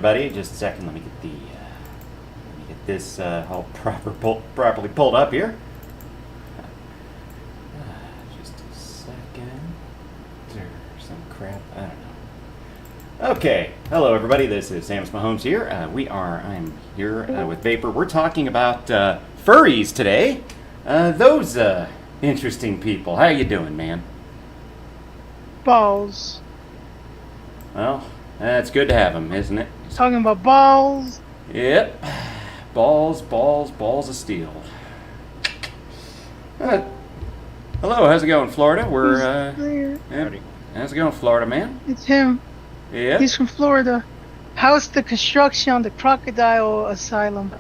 everybody. Just a second. Let me get this all properly pulled up here. Just a second. There's some crap. I don't know. Okay. Hello, everybody. This is Samus Mahomes here. I'm here with Vapor. We're talking about furries today. Those interesting people. How you doing, man? Balls. Well, that's good to have them, isn't it? Talking about balls. Yep. Balls of steel. Hello, how's it going, Florida? How's it going, Florida, man? It's him. Yeah. He's from Florida. How's the construction on the crocodile asylum?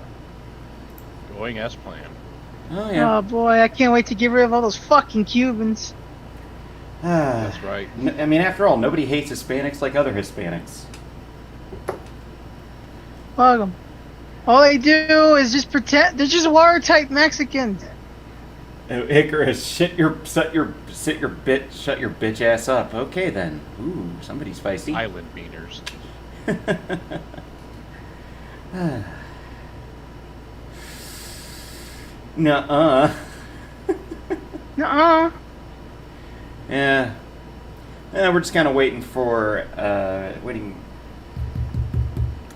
Going as planned. Oh, yeah. Oh boy, I can't wait to get rid of all those fucking Cubans. That's right. I mean, after all, nobody hates Hispanics like other Hispanics. Fuck them. All they do is just pretend they're just watertight Mexicans. Icarus, shut your bitch ass up. Okay then. Ooh, somebody's feisty. Island beaners. Nuh-uh. Nuh-uh. Yeah. We're just kind of waiting for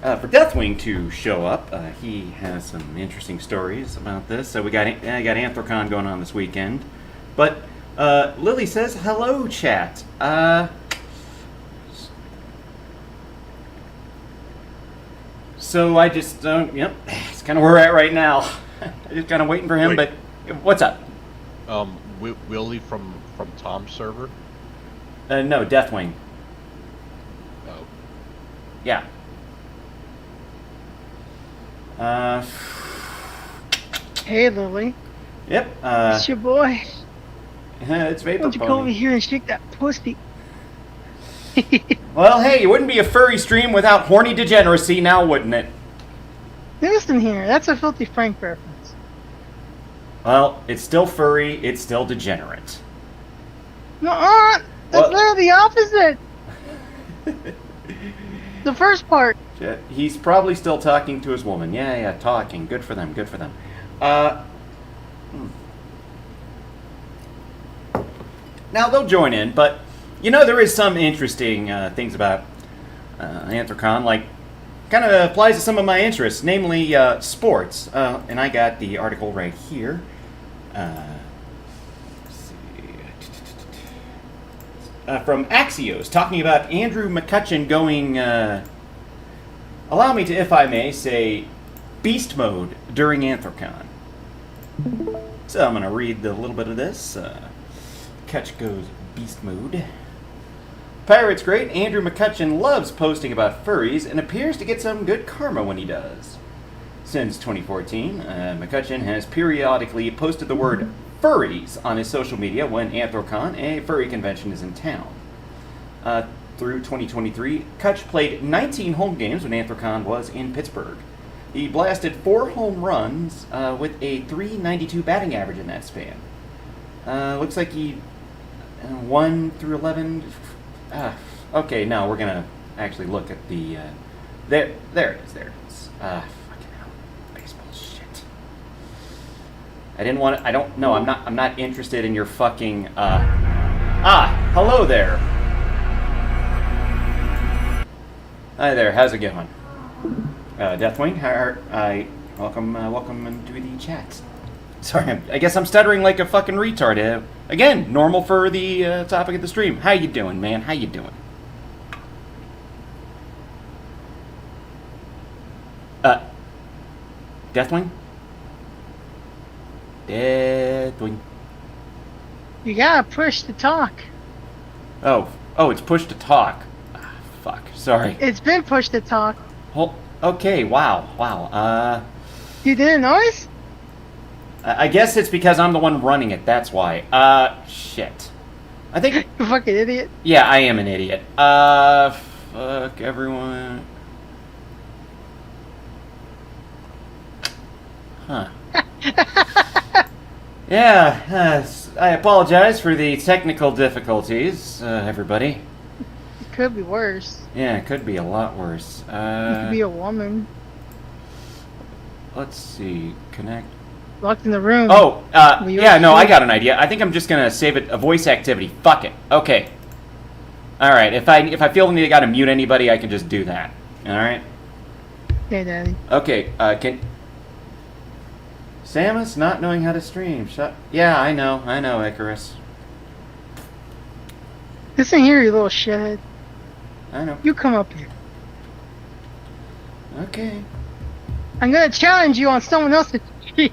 Deathwing to show up. He has some interesting stories about this. So I got Anthrocon going on this weekend. But Lily says, hello, chat. So I just yep, it's kind of where we're at right now. I'm just kind of waiting for him. Wait. But what's up? Willie from Tom's server? No, Deathwing. Oh. Yeah. Hey Lily. Yep. It's your boy. It's Vapor Why don't you come over here and shake that pussy? Well, hey, it wouldn't be a furry stream without horny degeneracy, now wouldn't it? Listen here, that's a filthy Frank reference. Well, it's still furry, it's still degenerate. Nuh-uh! That's literally the opposite! The first part. He's probably still talking to his woman. Yeah, talking. Good for them, good for them. Now, they'll join in, but, you know, there is some interesting things about Anthrocon, like, kind of applies to some of my interests, namely sports. And I got the article right here. Let's see. From Axios, talking about Andrew McCutcheon going, allow me to, if I may, say, beast mode during Anthrocon. So I'm going to read a little bit of this. Kutch goes beast mode. Pirate's great. Andrew McCutcheon loves posting about furries and appears to get some good karma when he does. Since 2014, McCutcheon has periodically posted the word furries on his social media when Anthrocon, a furry convention, is in town. Through 2023, Kutch played 19 home games when Anthrocon was in Pittsburgh. He blasted 4 home runs with a .392 batting average in that span. Looks like he 1 through 11. Okay, now we're gonna actually look at the. There it is. Fucking hell, baseball shit. I didn't want to. I don't. No, I'm not interested in your fucking. Hello there. Hi there. How's it going? Deathwing. Welcome into the chat. Sorry, I guess I'm stuttering like a fucking retard. Again, normal for the topic of the stream. How you doing, man? How you doing? Deathwing? Deathwing. You gotta push to talk. Oh, it's push to talk. Fuck, sorry. It's been pushed to talk. Okay, wow. You didn't notice? I guess it's because I'm the one running it, that's why. Shit. I think... You fucking idiot. Yeah, I am an idiot. Fuck everyone. Huh. Yeah, I apologize for the technical difficulties, everybody. could be worse. Yeah, it could be a lot worse. It could be a woman Let's see. Connect. locked in the room. Oh, Well, you yeah, no, I should- got an idea. I think I'm just gonna save it a voice activity. Fuck it. Okay. Alright, if I feel the need I gotta mute anybody, I can just do that. Alright? Okay, Daddy. Okay, can... Samus not knowing how to stream. Yeah, I know, Icarus. Listen here, you little shithead. I know. You come up here. Okay. I'm gonna challenge you on someone else's stream.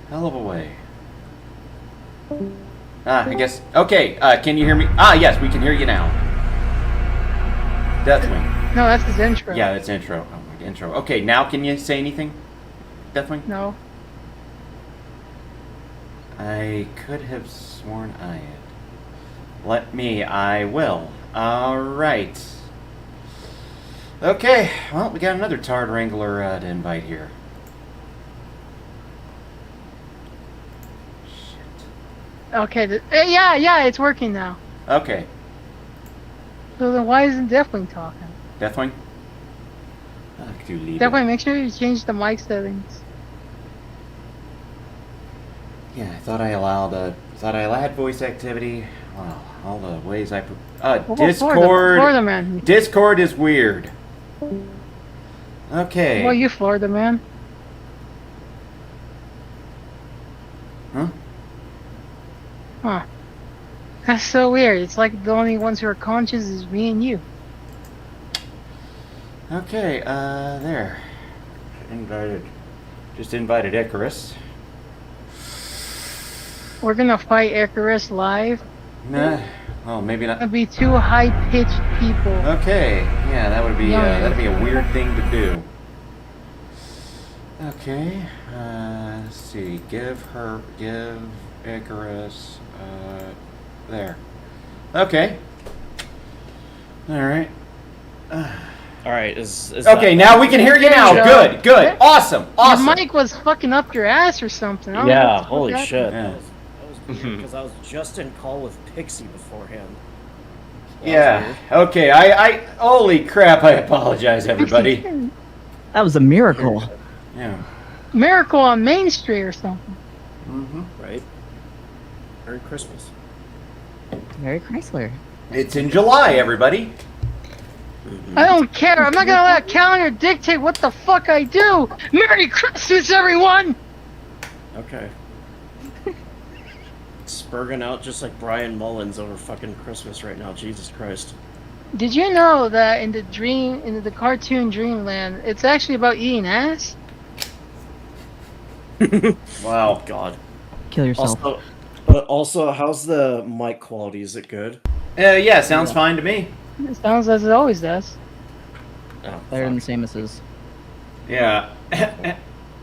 Hell of a way. I guess... Okay, can you hear me? Yes, we can hear you now. Deathwing. No, that's his intro. Yeah, that's intro. Oh, my intro. Okay, now can you say anything? Deathwing? No. I could have sworn I had. I will. Alright. Okay, well, we got another Tard Wrangler to invite here. Shit. Okay. Yeah, it's working now. Okay, So then why isn't Deathwing talking? Deathwing? Do leave it. Deathwing, make sure you change the mic settings. Yeah, I thought I allowed voice activity. Wow, all the ways Discord. Florida man. Discord is weird. Okay. Well, you Florida man. Huh? Huh. That's so weird. It's like the only ones who are conscious is me and you. Okay, there. Just invited Icarus. We're gonna fight Icarus live. Nah, well, maybe not. It'll be two high-pitched people. Okay, yeah, that'd be Yeah. a weird thing to do. Okay, let's see. Give Icarus, there. Okay. All right. All right, is Okay, now we can hear you now. Joe. Good. Awesome. Your mic was fucking up your ass or something. I don't know Yeah, what the fuck holy happened. shit. Yeah. That was weird because I was just in call with Pixie beforehand. That was Yeah. weird. Okay. I holy crap! I apologize, everybody. That was a miracle. Yeah. Miracle on Main Street or something. Mm-hmm. Right. Merry Christmas. Very Chrysler. It's in July, everybody. I don't care. I'm not gonna let a calendar dictate what the fuck I do. Merry Christmas, everyone! Okay. Spurging out just like Brian Mullins over fucking Christmas right now. Jesus Christ. Did you know that in the cartoon Dreamland, it's actually about eating ass? Wow. God. Kill yourself. Also, how's the mic quality? Is it good? Yeah, sounds fine to me. It sounds as it always does. Oh, Better than fuck. Samus's. Yeah.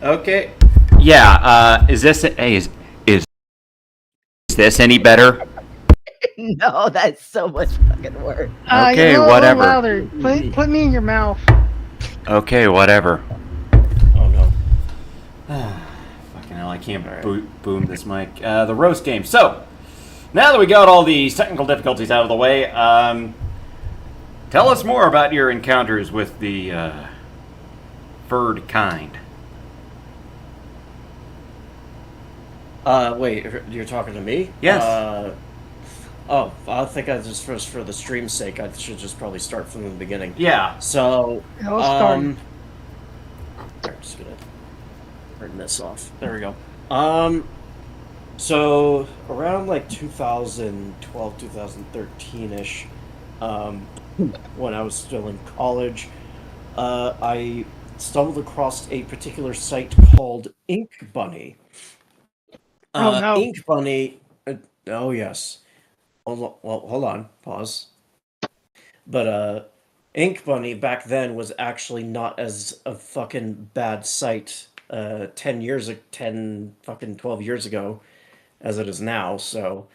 Okay. Yeah. Is this is this any better? No, that's so much fucking work. Okay, you know, whatever. A little louder. Put me in your mouth. Okay, whatever. Oh no. Fucking hell, I can't boom this mic. The roast game. So, now that we got all these technical difficulties out of the way, tell us more about your encounters with the furred kind. Wait, you're talking to me? Yes. Oh, I think I just for the stream's sake, I should just probably start from the beginning. Yeah. So, It all started. I'm just gonna turn this off. There we go. So around like 2012, 2013-ish, when I was still in college, I stumbled across a particular site called Ink Bunny. Oh, no. Ink Bunny. Oh yes. Hold on. Pause. But Ink Bunny back then was actually not as a fucking bad site 10 fucking 12 years ago as it is now. So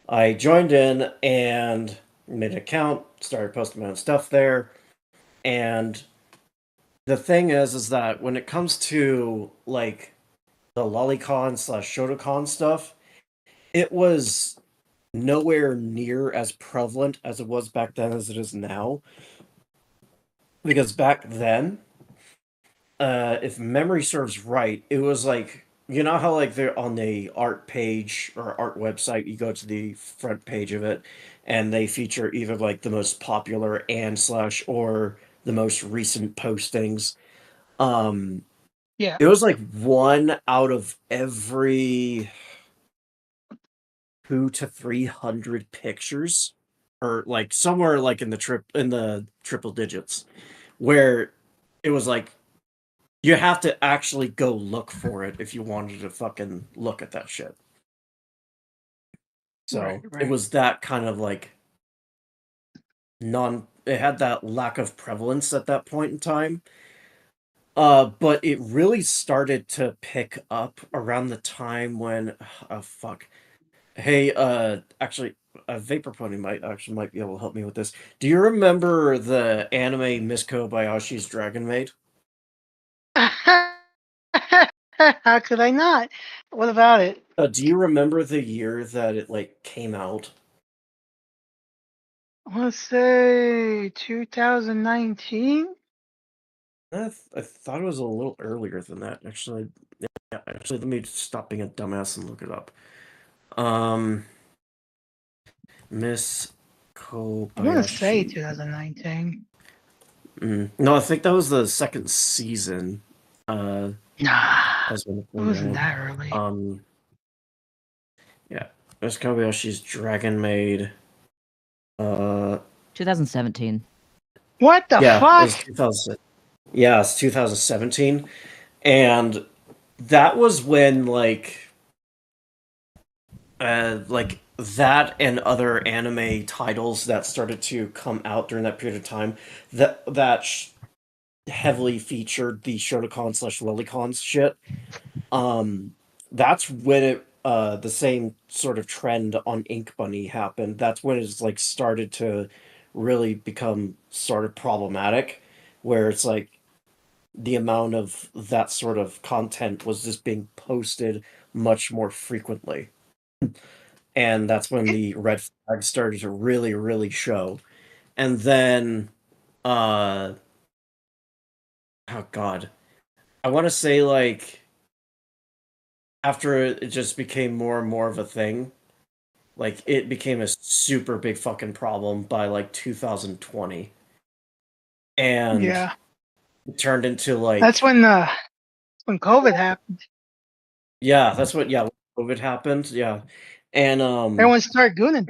I joined in and made an account, started posting my own stuff there. And the thing is that when it comes to like the lolicon / shotacon stuff, it was nowhere near as prevalent as it was back then as it is now. Because back then, if memory serves right, it was like, you know how like they're on the art page or art website, you go to the front page of it, and they feature either like the most popular and slash or the most recent postings. Um, Yeah. it was like one out of every 200 to 300 pictures, or like somewhere like in the triple digits, where it was like you have to actually go look for it if you wanted to fucking look at that shit. Right. So it Right. was that kind of like it had that lack of prevalence at that point in time. But it really started to pick up around the time when oh fuck. Hey, actually, Vapor Pony might be able to help me with this. Do you remember the anime Miss Kobayashi's Dragon Maid? How could I not? What about it? Do you remember the year that it like came out? I want to say 2019. I thought it was a little earlier than that. Actually, yeah, actually, let me stop being a dumbass and look it up. Um, Miss I want to say Kobayashi. 2019. No, I think that was the second season. Nah, As when it it came wasn't out. that early. Yeah, Miss Kobayashi's Dragon Maid. Uh, 2017. What the yeah, it was fuck? 2000. Yeah, it's 2017, and that was when like that and other anime titles that started to come out during that period of time that heavily featured the Shotacon slash Lilycons shit. That's when it the same sort of trend on Ink Bunny happened. That's when it's like started to really become sort of problematic, where it's like the amount of that sort of content was just being posted much more frequently. And that's when the red flags started to really, really show. And then, uh, oh god, I want to say like after it just became more and more of a thing, like it became a super big fucking problem by like 2020, and Yeah, it turned into that's like when COVID happened. yeah, that's what yeah, COVID happened, yeah, and Everyone started gooning.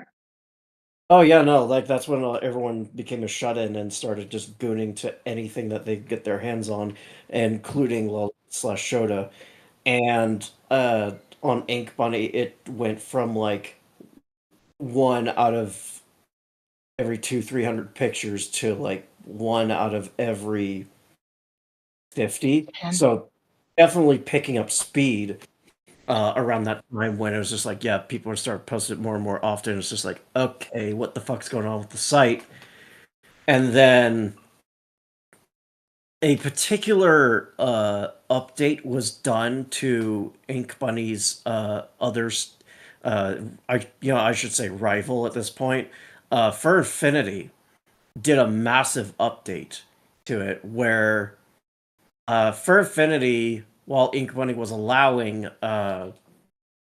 oh yeah, no, like that's when everyone became a shut-in and started just gooning to anything that they get their hands on, including Lol slash Shota. And on Ink Bunny, it went from like one out of every 300 pictures to like one out of every 50. And So definitely picking up speed around that time when it was just like, yeah, people are starting to post it more and more often. It's just like, okay, what the fuck's going on with the site? And then a particular update was done to Ink Bunny's others. I should say rival at this point. For Infinity, did a massive update to it where for Infinity, while Ink Bunny was allowing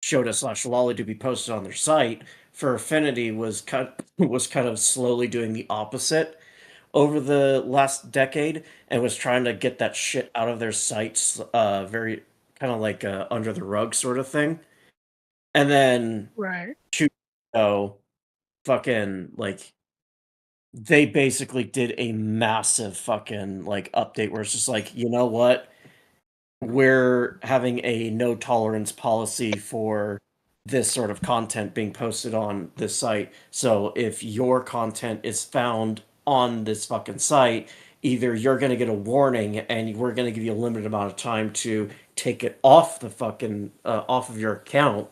Shota slash Lolly to be posted on their site, for Affinity was kind of slowly doing the opposite over the last decade and was trying to get that shit out of their sites, very kind of like under the rug sort of thing. And then right. 2 fucking like they basically did a massive fucking like update where it's just like, you know what? We're having a no tolerance policy for this sort of content being posted on this site. So if your content is found on this fucking site, either you're going to get a warning and we're going to give you a limited amount of time to take it off the fucking off of your account,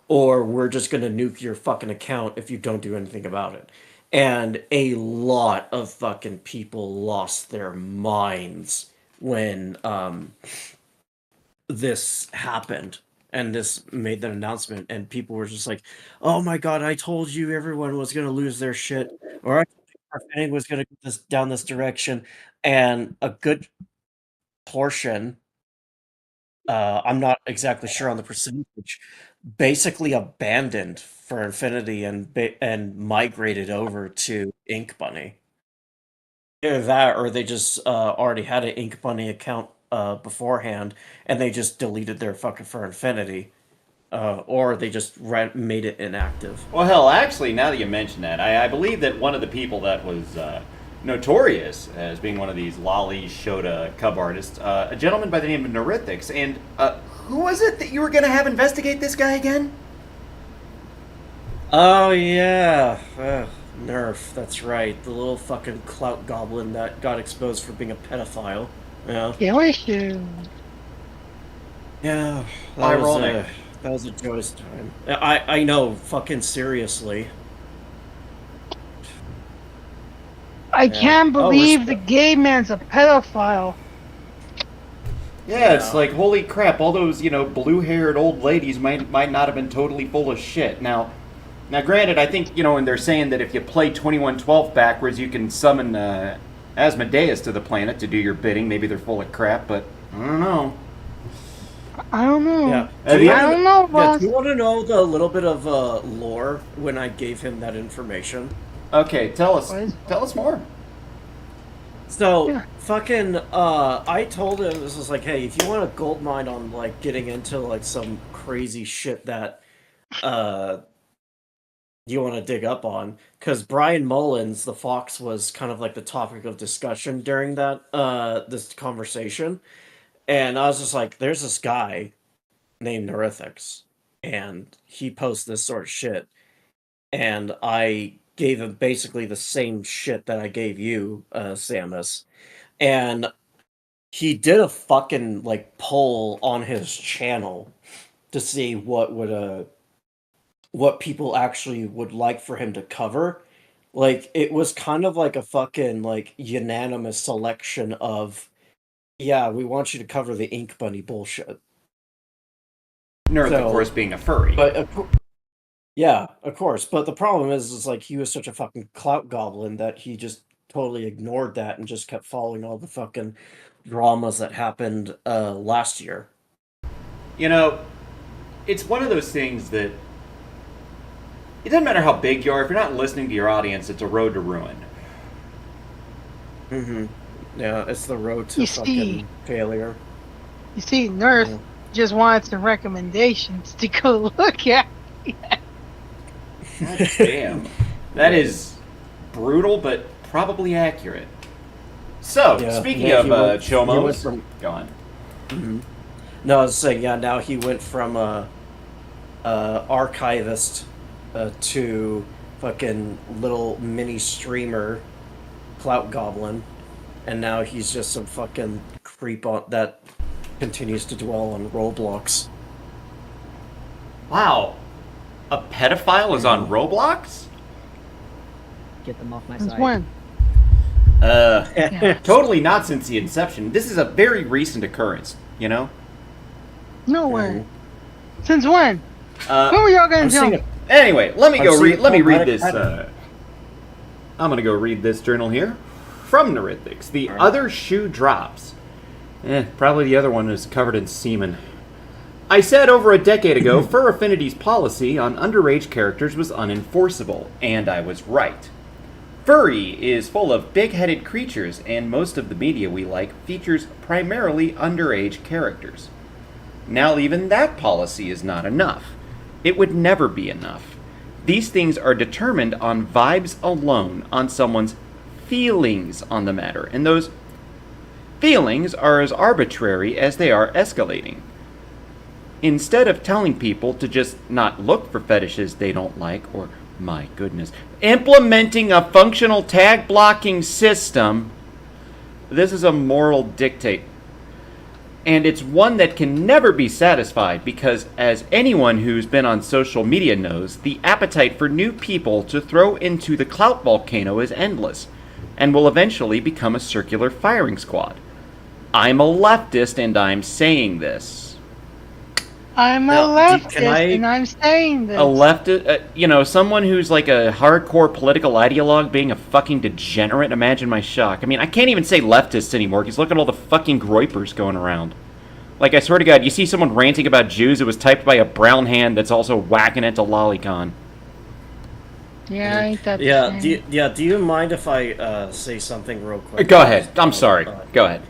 or we're just going to nuke your fucking account if you don't do anything about it. And a lot of fucking people lost their minds when this happened. and this made that announcement, and people were just like, "Oh my god, I told you everyone was gonna lose their shit, or I told you our family was gonna go down this direction," and a good portion, I'm not exactly sure on the percentage, basically abandoned for Infinity and migrated over to Ink Bunny. Either that, or they just already had an Ink Bunny account beforehand, and they just deleted their fucking for Infinity, or they just made it inactive. Well, hell, actually, now that you mention that, I believe that one of the people that was notorious as being one of these lolly Shota cub artists, a gentleman by the name of Neurithix, and who was it that you were going to have investigate this guy again? Oh yeah, Nerf. That's right. The little fucking clout goblin that got exposed for being a pedophile. Yeah. Kill issue. Yeah. Ironic. That was a joyous time. I know. Fucking seriously. I can't Oh, believe the gay man's a pedophile. Yeah, it's like, holy crap, all those, blue-haired old ladies might not have been totally full of shit. Now, granted, I think, and they're saying that if you play 2112 backwards, you can summon Asmodeus to the planet to do your bidding. Maybe they're full of crap, but I don't know. I don't know. Yeah. I don't know, Yeah, boss. do you want to know the little bit of lore when I gave him that information? Okay, tell us more. So, Yeah. fucking, I told him, this was like, hey, if you want a gold mine on, like, getting into, like, some crazy shit that, you want to dig up on, because Brian Mullins, the Fox, was kind of like the topic of discussion during that, this conversation, and I was just like, there's this guy named Neurithix, and he posts this sort of shit, and I gave him basically the same shit that I gave you, Samus, and he did a fucking, like, poll on his channel to see what people actually would like for him to cover. Like, it was kind of like a fucking, like, unanimous selection of, yeah, we want you to cover the Ink Bunny bullshit. Nerth, So- of course, being a furry. But, yeah, of course. But the problem is like, he was such a fucking clout goblin that he just totally ignored that and just kept following all the fucking dramas that happened last year. It's one of those things that it doesn't matter how big you are. If you're not listening to your audience, it's a road to ruin. Mm-hmm. Yeah, it's the road to You fucking see- failure. You see, Nerf Yeah. just wanted some recommendations to go look at. God damn. That is brutal, but probably accurate. So, Yeah, speaking yeah, of he went Chomos, from- go on. Mm-hmm. No, I was saying, yeah, now he went from archivist to fucking little mini streamer clout goblin, and now he's just some fucking creep on that continues to dwell on Roblox. Wow. A pedophile is on Roblox? Get them off my Since side. when? Totally not since the inception. This is a very recent occurrence, No Mm-hmm. way. Since when? Uh, When were y'all gonna I'm tell seeing me? it. Anyway, let me I'm go seeing read. Let me read problematic this. pattern. I'm gonna go read this journal here from Neurithix. The other shoe drops. Probably the other one is covered in semen. I said over a decade ago, Fur Affinity's policy on underage characters was unenforceable, and I was right. Furry is full of big-headed creatures, and most of the media we like features primarily underage characters. Now even that policy is not enough. It would never be enough. These things are determined on vibes alone, on someone's feelings on the matter, and those feelings are as arbitrary as they are escalating. Instead of telling people to just not look for fetishes they don't like, or, my goodness, implementing a functional tag blocking system, this is a moral dictate. And it's one that can never be satisfied because, as anyone who's been on social media knows, the appetite for new people to throw into the clout volcano is endless, and will eventually become a circular firing squad. I'm a leftist and I'm saying this. I'm a Now, can leftist, and I'm saying this. A leftist, someone who's like a hardcore political ideologue being a fucking degenerate. Imagine my shock. I mean, I can't even say leftists anymore because look at all the fucking groypers going around. Like, I swear to God, you see someone ranting about Jews, it was typed by a brown hand that's also whacking into lolicon. Yeah, ain't that the Yeah, same? do you mind if I say something real quick? Go ahead. I'm sorry. Go ahead.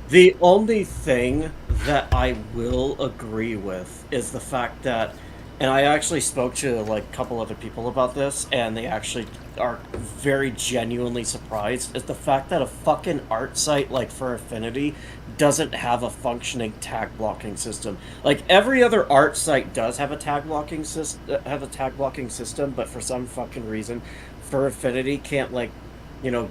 The only thing that I will agree with is the fact that, and I actually spoke to like a couple other people about this, and they actually are very genuinely surprised, is the fact that a fucking art site like For Affinity doesn't have a functioning tag blocking system. Like every other art site does have a tag blocking system, but for some fucking reason, For Affinity can't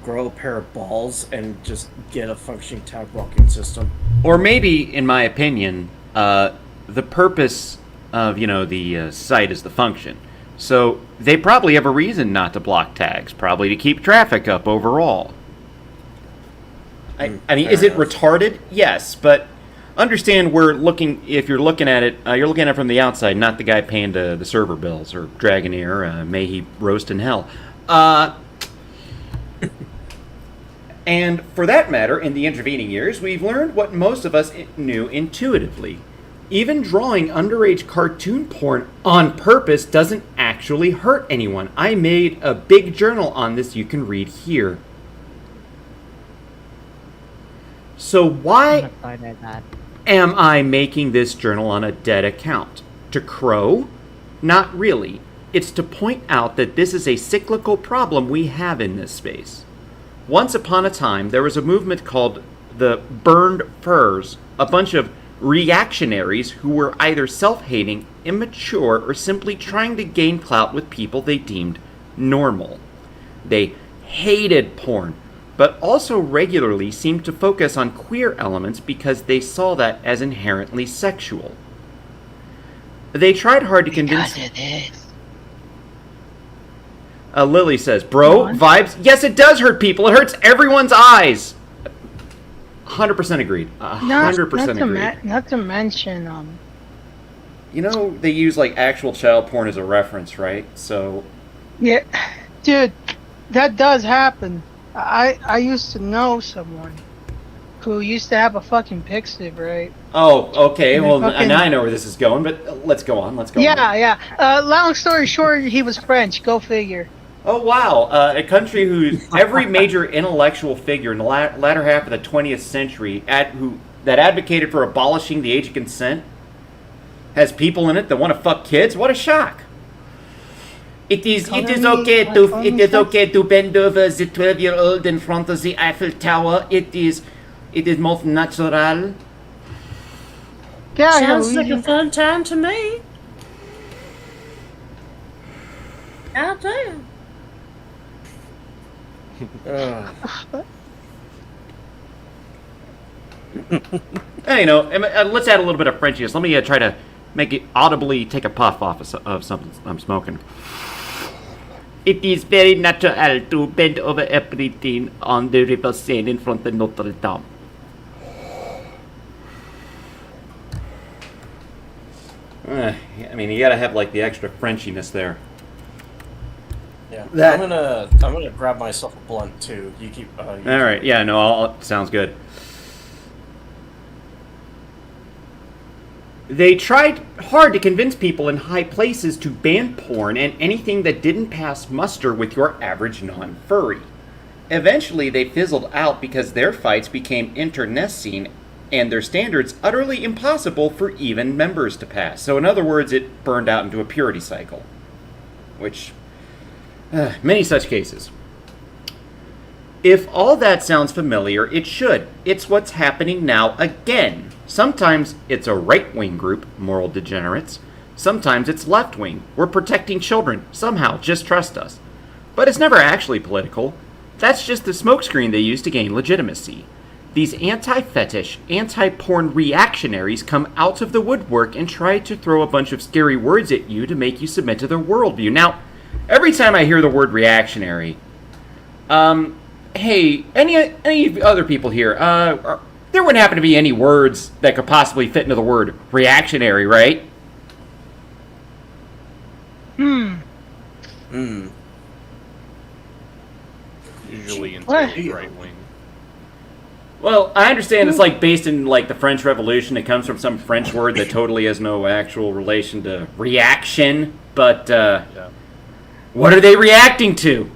grow a pair of balls and just get a functioning tag blocking system. Or maybe, in my opinion, the purpose of, the site is the function. So they probably have a reason not to block tags, probably to keep traffic up overall. I mean, is it retarded? Yes, but understand if you're looking at it, you're looking at it from the outside, not the guy paying the server bills, or Dragonair, may he roast in hell. And for that matter, in the intervening years, we've learned what most of us knew intuitively. Even drawing underage cartoon porn on purpose doesn't actually hurt anyone. I made a big journal on this you can read here. So why am I making this journal on a dead account? To crow? Not really. It's to point out that this is a cyclical problem we have in this space. Once upon a time, there was a movement called the Burned Furs, a bunch of reactionaries who were either self-hating, immature, or simply trying to gain clout with people they deemed normal. They hated porn, but also regularly seemed to focus on queer elements because they saw that as inherently sexual. They tried hard to convince... Because it is. Lily says, bro, vibes? Yes, it does hurt people. It hurts everyone's eyes. 100% agreed. 100% agreed. Not to mention, they use, actual child porn as a reference, right? So... Yeah, dude, that does happen. I used to know someone who used to have a fucking Pixiv, right? Oh, okay. Well, now I know where this is going, but let's go on. Yeah. Long story short, he was French. Go figure. Oh, wow. A country whose every major intellectual figure in the latter half of the 20th century that advocated for abolishing the age of consent has people in it that want to fuck kids? What a shock. It is okay to bend over the 12-year-old in front of the Eiffel Tower. It is most natural. Yeah, sounds like a fun time to me. God damn. Let's add a little bit of Frenchiness. Let me try to make it audibly take a puff off of something I'm smoking. It is very natural to bend over everything on the river Seine in front of Notre Dame. You gotta have the extra Frenchiness there. Yeah, I'm gonna grab myself a blunt too. You keep. All right. Yeah. No. Sounds good. They tried hard to convince people in high places to ban porn and anything that didn't pass muster with your average non-furry. Eventually, they fizzled out because their fights became internecine and their standards utterly impossible for even members to pass. So, in other words, it burned out into a purity cycle. Which, many such cases. If all that sounds familiar, it should. It's what's happening now again. Sometimes it's a right-wing group, moral degenerates. Sometimes it's left-wing. We're protecting children. Somehow, just trust us. But it's never actually political. That's just the smokescreen they use to gain legitimacy. These anti-fetish, anti-porn reactionaries come out of the woodwork and try to throw a bunch of scary words at you to make you submit to their worldview. Now, every time I hear the word reactionary, hey, any other people here, there wouldn't happen to be any words that could possibly fit into the word reactionary, right? What? Right wing. Well, I understand it's like based in like the French Revolution. It comes from some French word that totally has no actual relation to reaction. But Yeah. what are they reacting to?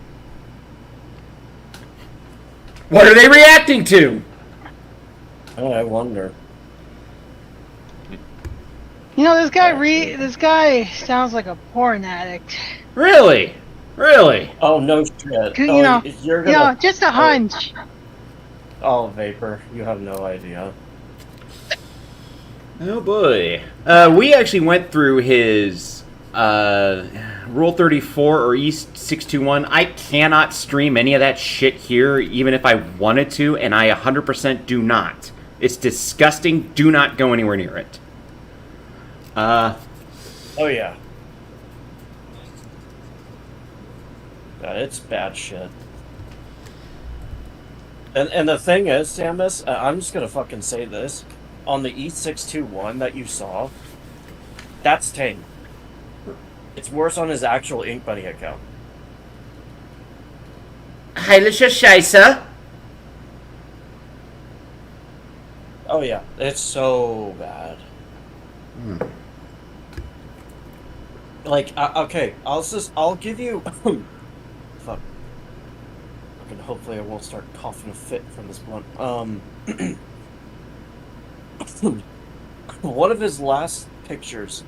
What are they reacting to? Oh, I wonder. You know, this guy sounds like a porn addict. Really? Really? Oh, no shit. You Oh, know, you're gonna... just a hunch. Oh, Vapor, you have no idea. Oh boy. We actually went through his Rule 34 or East 621. I cannot stream any of that shit here, even if I wanted to, and I 100% do not. It's disgusting. Do not go anywhere near it. Oh, yeah. It's bad shit. And the thing is, Samus, I'm just gonna fucking say this. On the E621 that you saw, that's tame. It's worse on his actual Ink Bunny account. Heilige Scheiße. Oh yeah, it's so bad. Like, okay, I'll give you... Fuck. Okay, hopefully I won't start coughing a fit from this blunt. One of his last pictures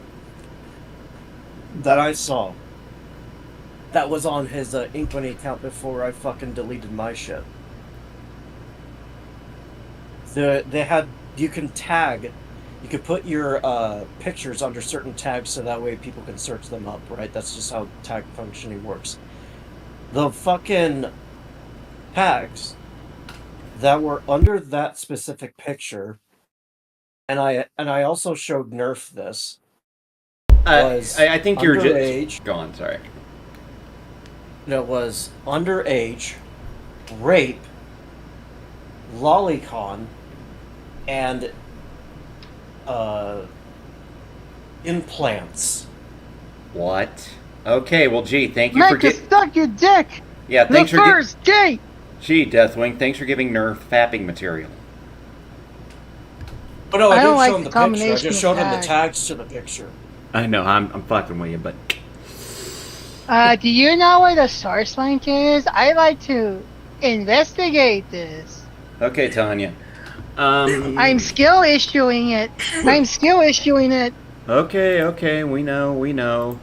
that I saw that was on his Ink Bunny account before I fucking deleted my shit. They had, you can tag, you could put your pictures under certain tags so that way people can search them up, right? That's just how tag functioning works. The fucking tags that were under that specific picture, and I also showed Nerf this, was I think you're underage. just... Go on, sorry. It was underage, rape, lolicon, and implants. What? Okay, well, gee, thank you Make for it suck your dick. Yeah, The thanks for first gay. Gee, Deathwing, thanks for giving Nerf fapping material. But no, I I didn't don't like show him the the picture. I combination just of showed him the tags. tags to the picture. I know, I'm fucking with you, but... Do you know where the source link is? I like to investigate this. Okay, Tanya. I'm skill issuing it. Okay, we know.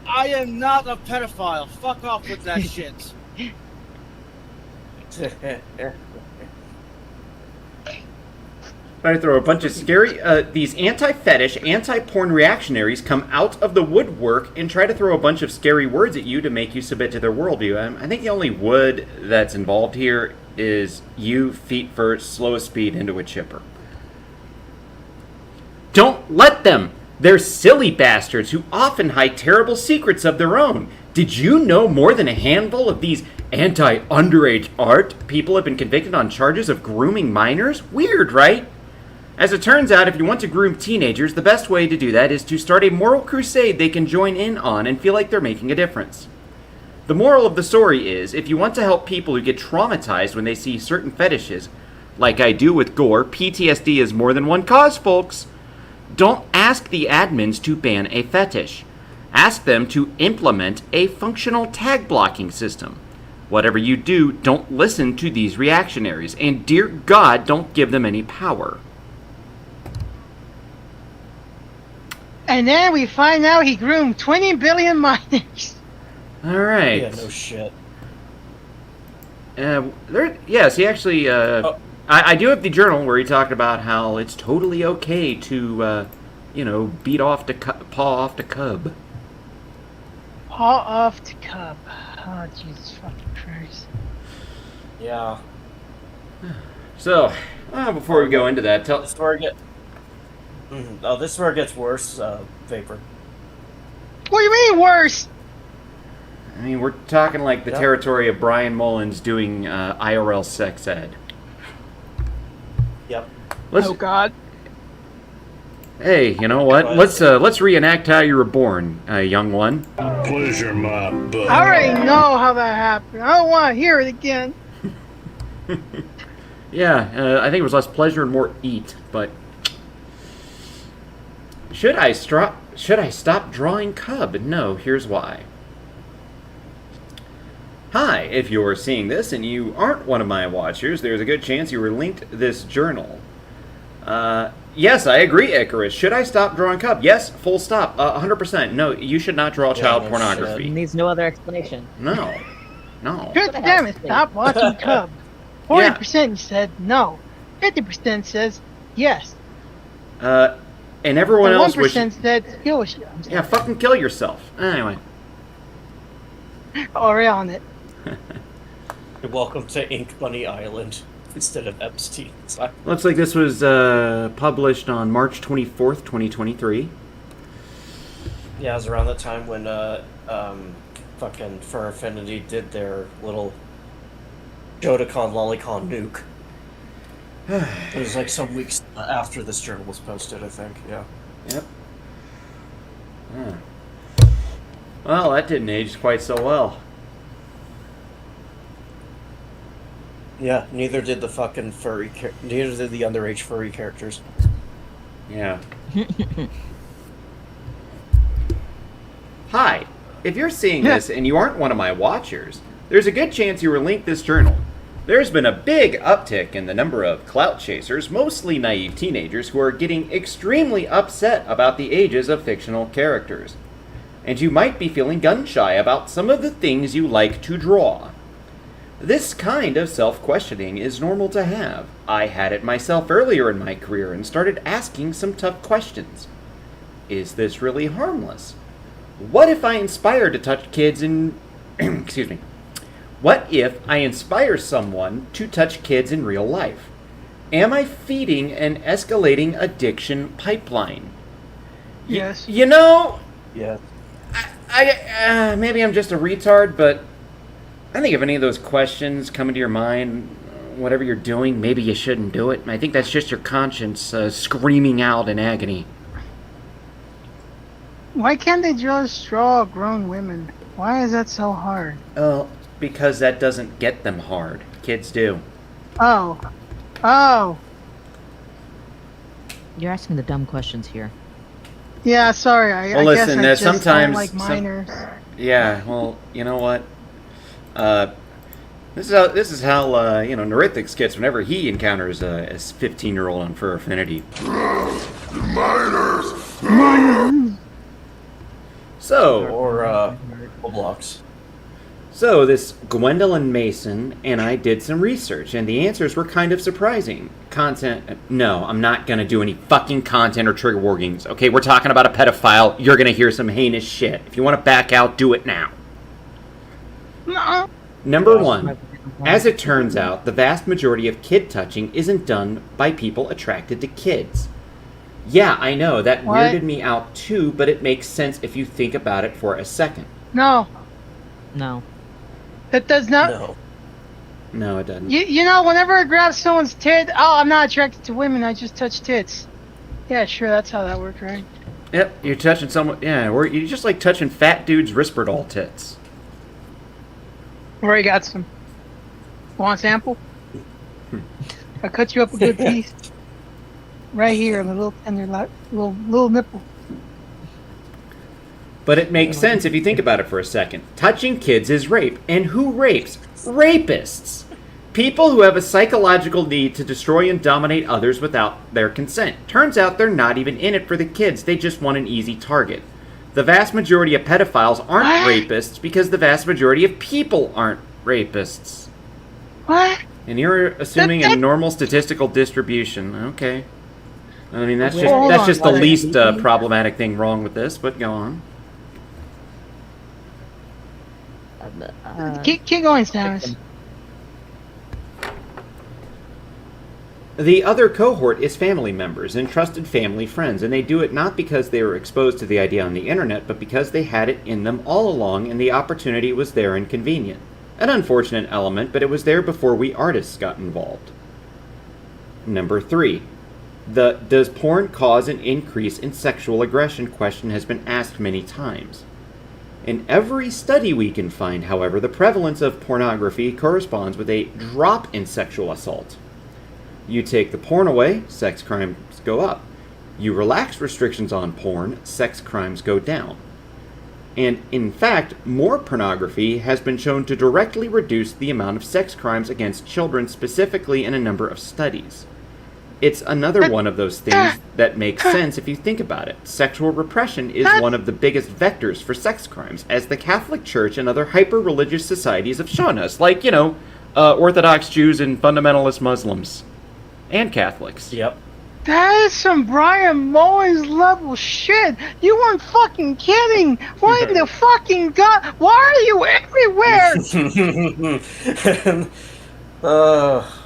I am not a pedophile. Fuck off with that shit. I throw a bunch of scary... these anti-fetish, anti-porn reactionaries come out of the woodwork and try to throw a bunch of scary words at you to make you submit to their worldview. I think the only wood that's involved here is you, feet first, slowest speed into a chipper. Don't let them! They're silly bastards who often hide terrible secrets of their own. Did you know more than a handful of these anti-underage art people have been convicted on charges of grooming minors? Weird, right? As it turns out, if you want to groom teenagers, the best way to do that is to start a moral crusade they can join in on and feel like they're making a difference. The moral of the story is, if you want to help people who get traumatized when they see certain fetishes, like I do with gore, PTSD is more than one cause, folks. Don't ask the admins to ban a fetish. Ask them to implement a functional tag blocking system. Whatever you do, don't listen to these reactionaries, and dear God, don't give them any power. And then we find out he groomed 20 billion minors. All right. Yeah, no shit. Yes, he actually... I do have the journal where he talked about how it's totally okay to, beat off the paw off the cub. Paw off the cub. Oh, Jesus fucking Christ. Yeah. So, before we go into that, This is where it this is where it gets worse, Vapor. What do you mean worse? I mean, we're talking like the Yep. territory of Brian Mullins doing IRL sex ed. Yep. Let's, Oh God. Hey, you know what? Let's reenact how you were born, young one. Pleasure, my butt. I already know how that happened. I don't want to hear it again. Yeah, I think it was less pleasure and more eat, but... Should I stop drawing cub? No, here's why. Hi, if you're seeing this and you aren't one of my watchers, there's a good chance you were linked this journal. Yes, I agree, Icarus. Should I stop drawing cub? Yes, full stop. 100%. No, you should not draw child pornography. Needs no other explanation. No. No. God damn it, stop watching Cub. 40% said no. 50% says yes. And everyone else 1% said kill yourself. Yeah, fucking kill yourself. Anyway. Or on it. Welcome to Ink Bunny Island instead of Epstein's Island. Looks like this was published on March 24th, 2023. Yeah, it was around the time when fucking Fur Affinity did their little Jotacon Lolicon nuke. It was like some weeks after this journal was posted, I think. Yeah. Yep. Well, that didn't age quite so well. Yeah, neither did the fucking neither did the underage furry characters. Yeah. Hi. If you're seeing this and you aren't one of my watchers, there's a good chance you were linked this journal. There's been a big uptick in the number of clout chasers, mostly naive teenagers, who are getting extremely upset about the ages of fictional characters. And you might be feeling gun-shy about some of the things you like to draw. This kind of self-questioning is normal to have. I had it myself earlier in my career and started asking some tough questions. Is this really harmless? What if I inspire to touch kids in... Excuse me. What if I inspire someone to touch kids in real life? Am I feeding an escalating addiction pipeline? Yes. You know... Yeah. I maybe I'm just a retard, but I think if any of those questions come into your mind, whatever you're doing, maybe you shouldn't do it. I think that's just your conscience screaming out in agony. Why can't they just draw grown women? Why is that so hard? Oh, because that doesn't get them hard. Kids do. Oh. Oh. You're asking the dumb questions here. Yeah, sorry. I listen, guess I just sometimes don't like minors. Yeah, well, you know what? This is how Nerithix gets whenever he encounters a 15-year-old on Fur Affinity. Minors! So, Or blocks. So this Gwendolyn Mason and I did some research, and the answers were kind of surprising. No, I'm not going to do any fucking content or trigger warnings. Okay, we're talking about a pedophile. You're going to hear some heinous shit. If you want to back out, do it now. No. Number one, as it turns out, the vast majority of kid touching isn't done by people attracted to kids. Yeah, I know, that weirded me out too, but it makes sense if you think about it for a second. No. No. That does not. No, it doesn't. You know, whenever I grab someone's tit, I'm not attracted to women, I just touch tits. Yeah, sure, that's how that worked, right? Yep, you're touching someone. Yeah, or you just like touching fat dudes' Risperdal tits. Where you got some? Want a sample? I cut you up a good piece. Right here, on the little tender, little nipple. But it makes sense if you think about it for a second. Touching kids is rape. And who rapes? Rapists. People who have a psychological need to destroy and dominate others without their consent. Turns out they're not even in it for the kids. They just want an easy target. The vast majority of pedophiles aren't rapists because the vast majority of people aren't rapists. What? And you're assuming a normal statistical distribution. Okay. I mean, that's just the least problematic thing wrong with this, but go on. Keep going, Samus. The other cohort is family members and trusted family friends, and they do it not because they were exposed to the idea on the internet, but because they had it in them all along and the opportunity was there and convenient. An unfortunate element, but it was there before we artists got involved. Number 3. The does porn cause an increase in sexual aggression question has been asked many times. In every study we can find, however, the prevalence of pornography corresponds with a drop in sexual assault. You take the porn away, sex crimes go up. You relax restrictions on porn, sex crimes go down. And in fact, more pornography has been shown to directly reduce the amount of sex crimes against children, specifically in a number of studies. It's another one of those things that makes sense if you think about it. Sexual repression is one of the biggest vectors for sex crimes, as the Catholic Church and other hyper-religious societies have shown us, like, Orthodox Jews and fundamentalist Muslims. And Catholics. Yep. That is some Brian Mullins level shit. You weren't fucking kidding. What in the fucking god? Why are you everywhere?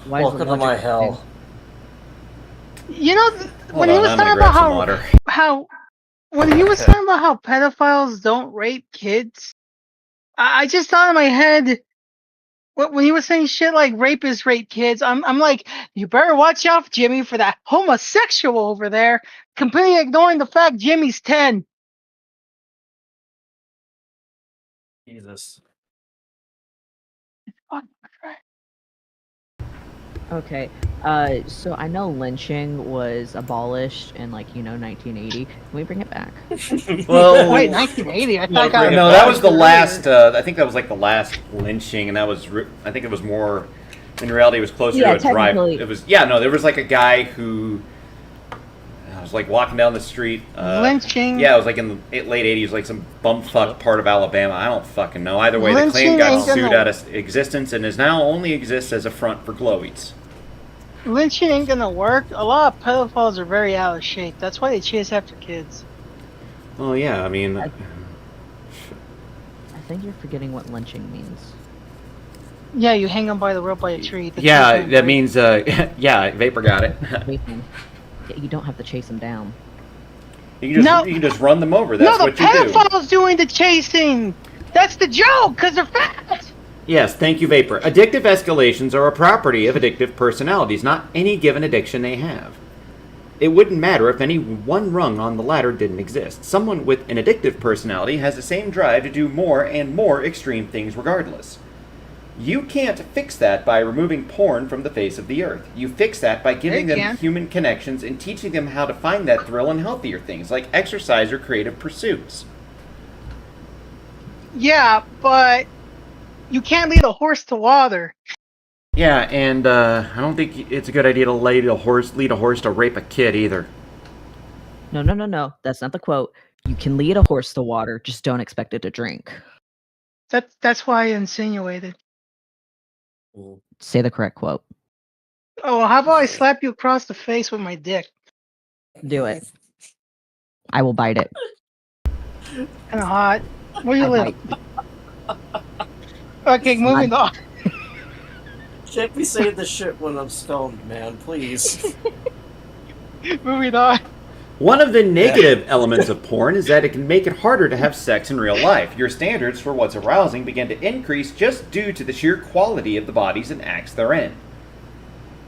Welcome to my hell. You know, when Hold he on, was I'm gonna talking grab about some water. when he was talking about how pedophiles don't rape kids, I just thought in my head, when he was saying shit like rapists rape kids, I'm like, you better watch out, Jimmy, for that homosexual over there, completely ignoring the fact Jimmy's 10. Jesus. Okay, so I know lynching was abolished in 1980. Can we bring it back? Well, Wait, 1980? I thought no, that was the last. I think that was like the last lynching, and that was. I think it was more. In reality, it was closer Yeah, to a drive. technically. It was. Yeah, no, there was like a guy who. I was like walking down the street. Lynching. Yeah, it was like in the late '80s, like some bumfuck part of Alabama. I don't fucking know. Either way, the Lynching Klan got ain't gonna- sued out of existence, and is now only exists as a front for glowies. Lynching ain't gonna work. A lot of pedophiles are very out of shape. That's why they chase after kids. Well, yeah, I mean. I think you're forgetting what lynching means. Yeah, you hang them by the rope by a tree. The Yeah, tree's that gonna means. Yeah, Vapor got it. Chasing. You don't have to chase them down. You can just run them over. That's no, what the you do. pedophile's doing the chasing. That's the joke, because they're fat. Yes, thank you, Vapor. Addictive escalations are a property of addictive personalities, not any given addiction they have. It wouldn't matter if any one rung on the ladder didn't exist. Someone with an addictive personality has the same drive to do more and more extreme things regardless. You can't fix that by removing porn from the face of the earth. You fix that by giving They them can. human connections and teaching them how to find that thrill in healthier things, like exercise or creative pursuits. Yeah, but you can't lead a horse to water. Yeah, and I don't think it's a good idea to lead a horse to rape a kid either. No. That's not the quote. You can lead a horse to water, just don't expect it to drink. That's why I insinuated. Say the correct quote. Oh, well, how about I slap you across the face with my dick? Do it. I will bite it. Kind of hot. Where you I live? bite. Okay, moving on. Can't be saying this shit when I'm stoned, man. Please. Moving on. One of the negative elements of porn is that it can make it harder to have sex in real life. Your standards for what's arousing begin to increase just due to the sheer quality of the bodies and acts they're in.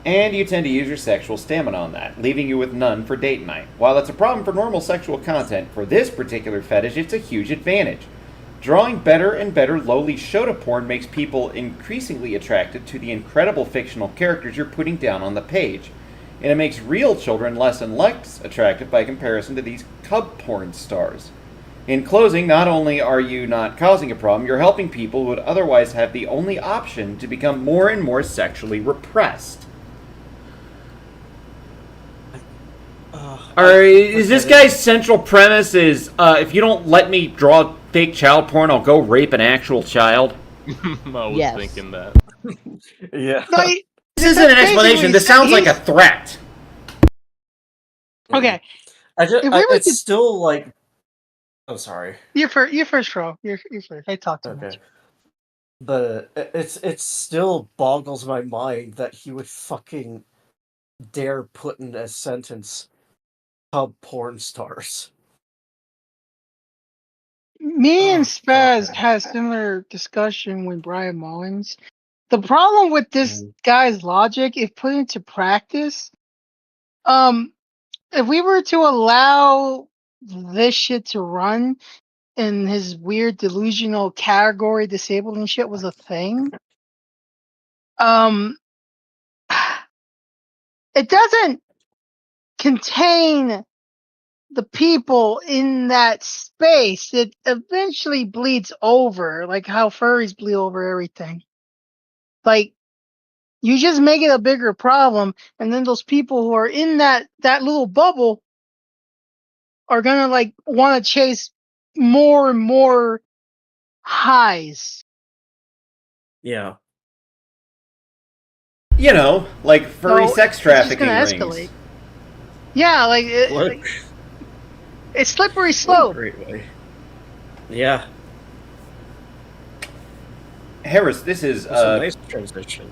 And you tend to use your sexual stamina on that, leaving you with none for date night. While that's a problem for normal sexual content, for this particular fetish, it's a huge advantage. Drawing better and better lowly Shota porn makes people increasingly attracted to the incredible fictional characters you're putting down on the page. And it makes real children less and less attractive by comparison to these cub porn stars. In closing, not only are you not causing a problem, you're helping people who would otherwise have the only option to become more and more sexually repressed. Is this guy's central premise is, if you don't let me draw fake child porn, I'll go rape an actual child? I was Yes. thinking that. Yeah. This isn't an explanation, this sounds like a threat. Okay, I just, If we were it's to- still like. I'm sorry. you first, Ro. You first. I talked too much. Okay. But it still boggles my mind that he would fucking dare put in a sentence cub porn stars. Me and Oh, Spaz God. had a similar discussion with Brian Mullins. The problem with this Mhm. guy's logic, if put into practice, if we were to allow this shit to run and his weird delusional category disabled and shit was a thing, it doesn't contain the people in that space. It eventually bleeds over, like how furries bleed over everything. Like, you just make it a bigger problem, and then those people who are in that little bubble are gonna like want to chase more and more highs. Yeah. You know, like furry So, sex it's just trafficking gonna rings. escalate. Yeah, like, it's slippery slope. Great way. Yeah. Harris, this is That's a nice transition.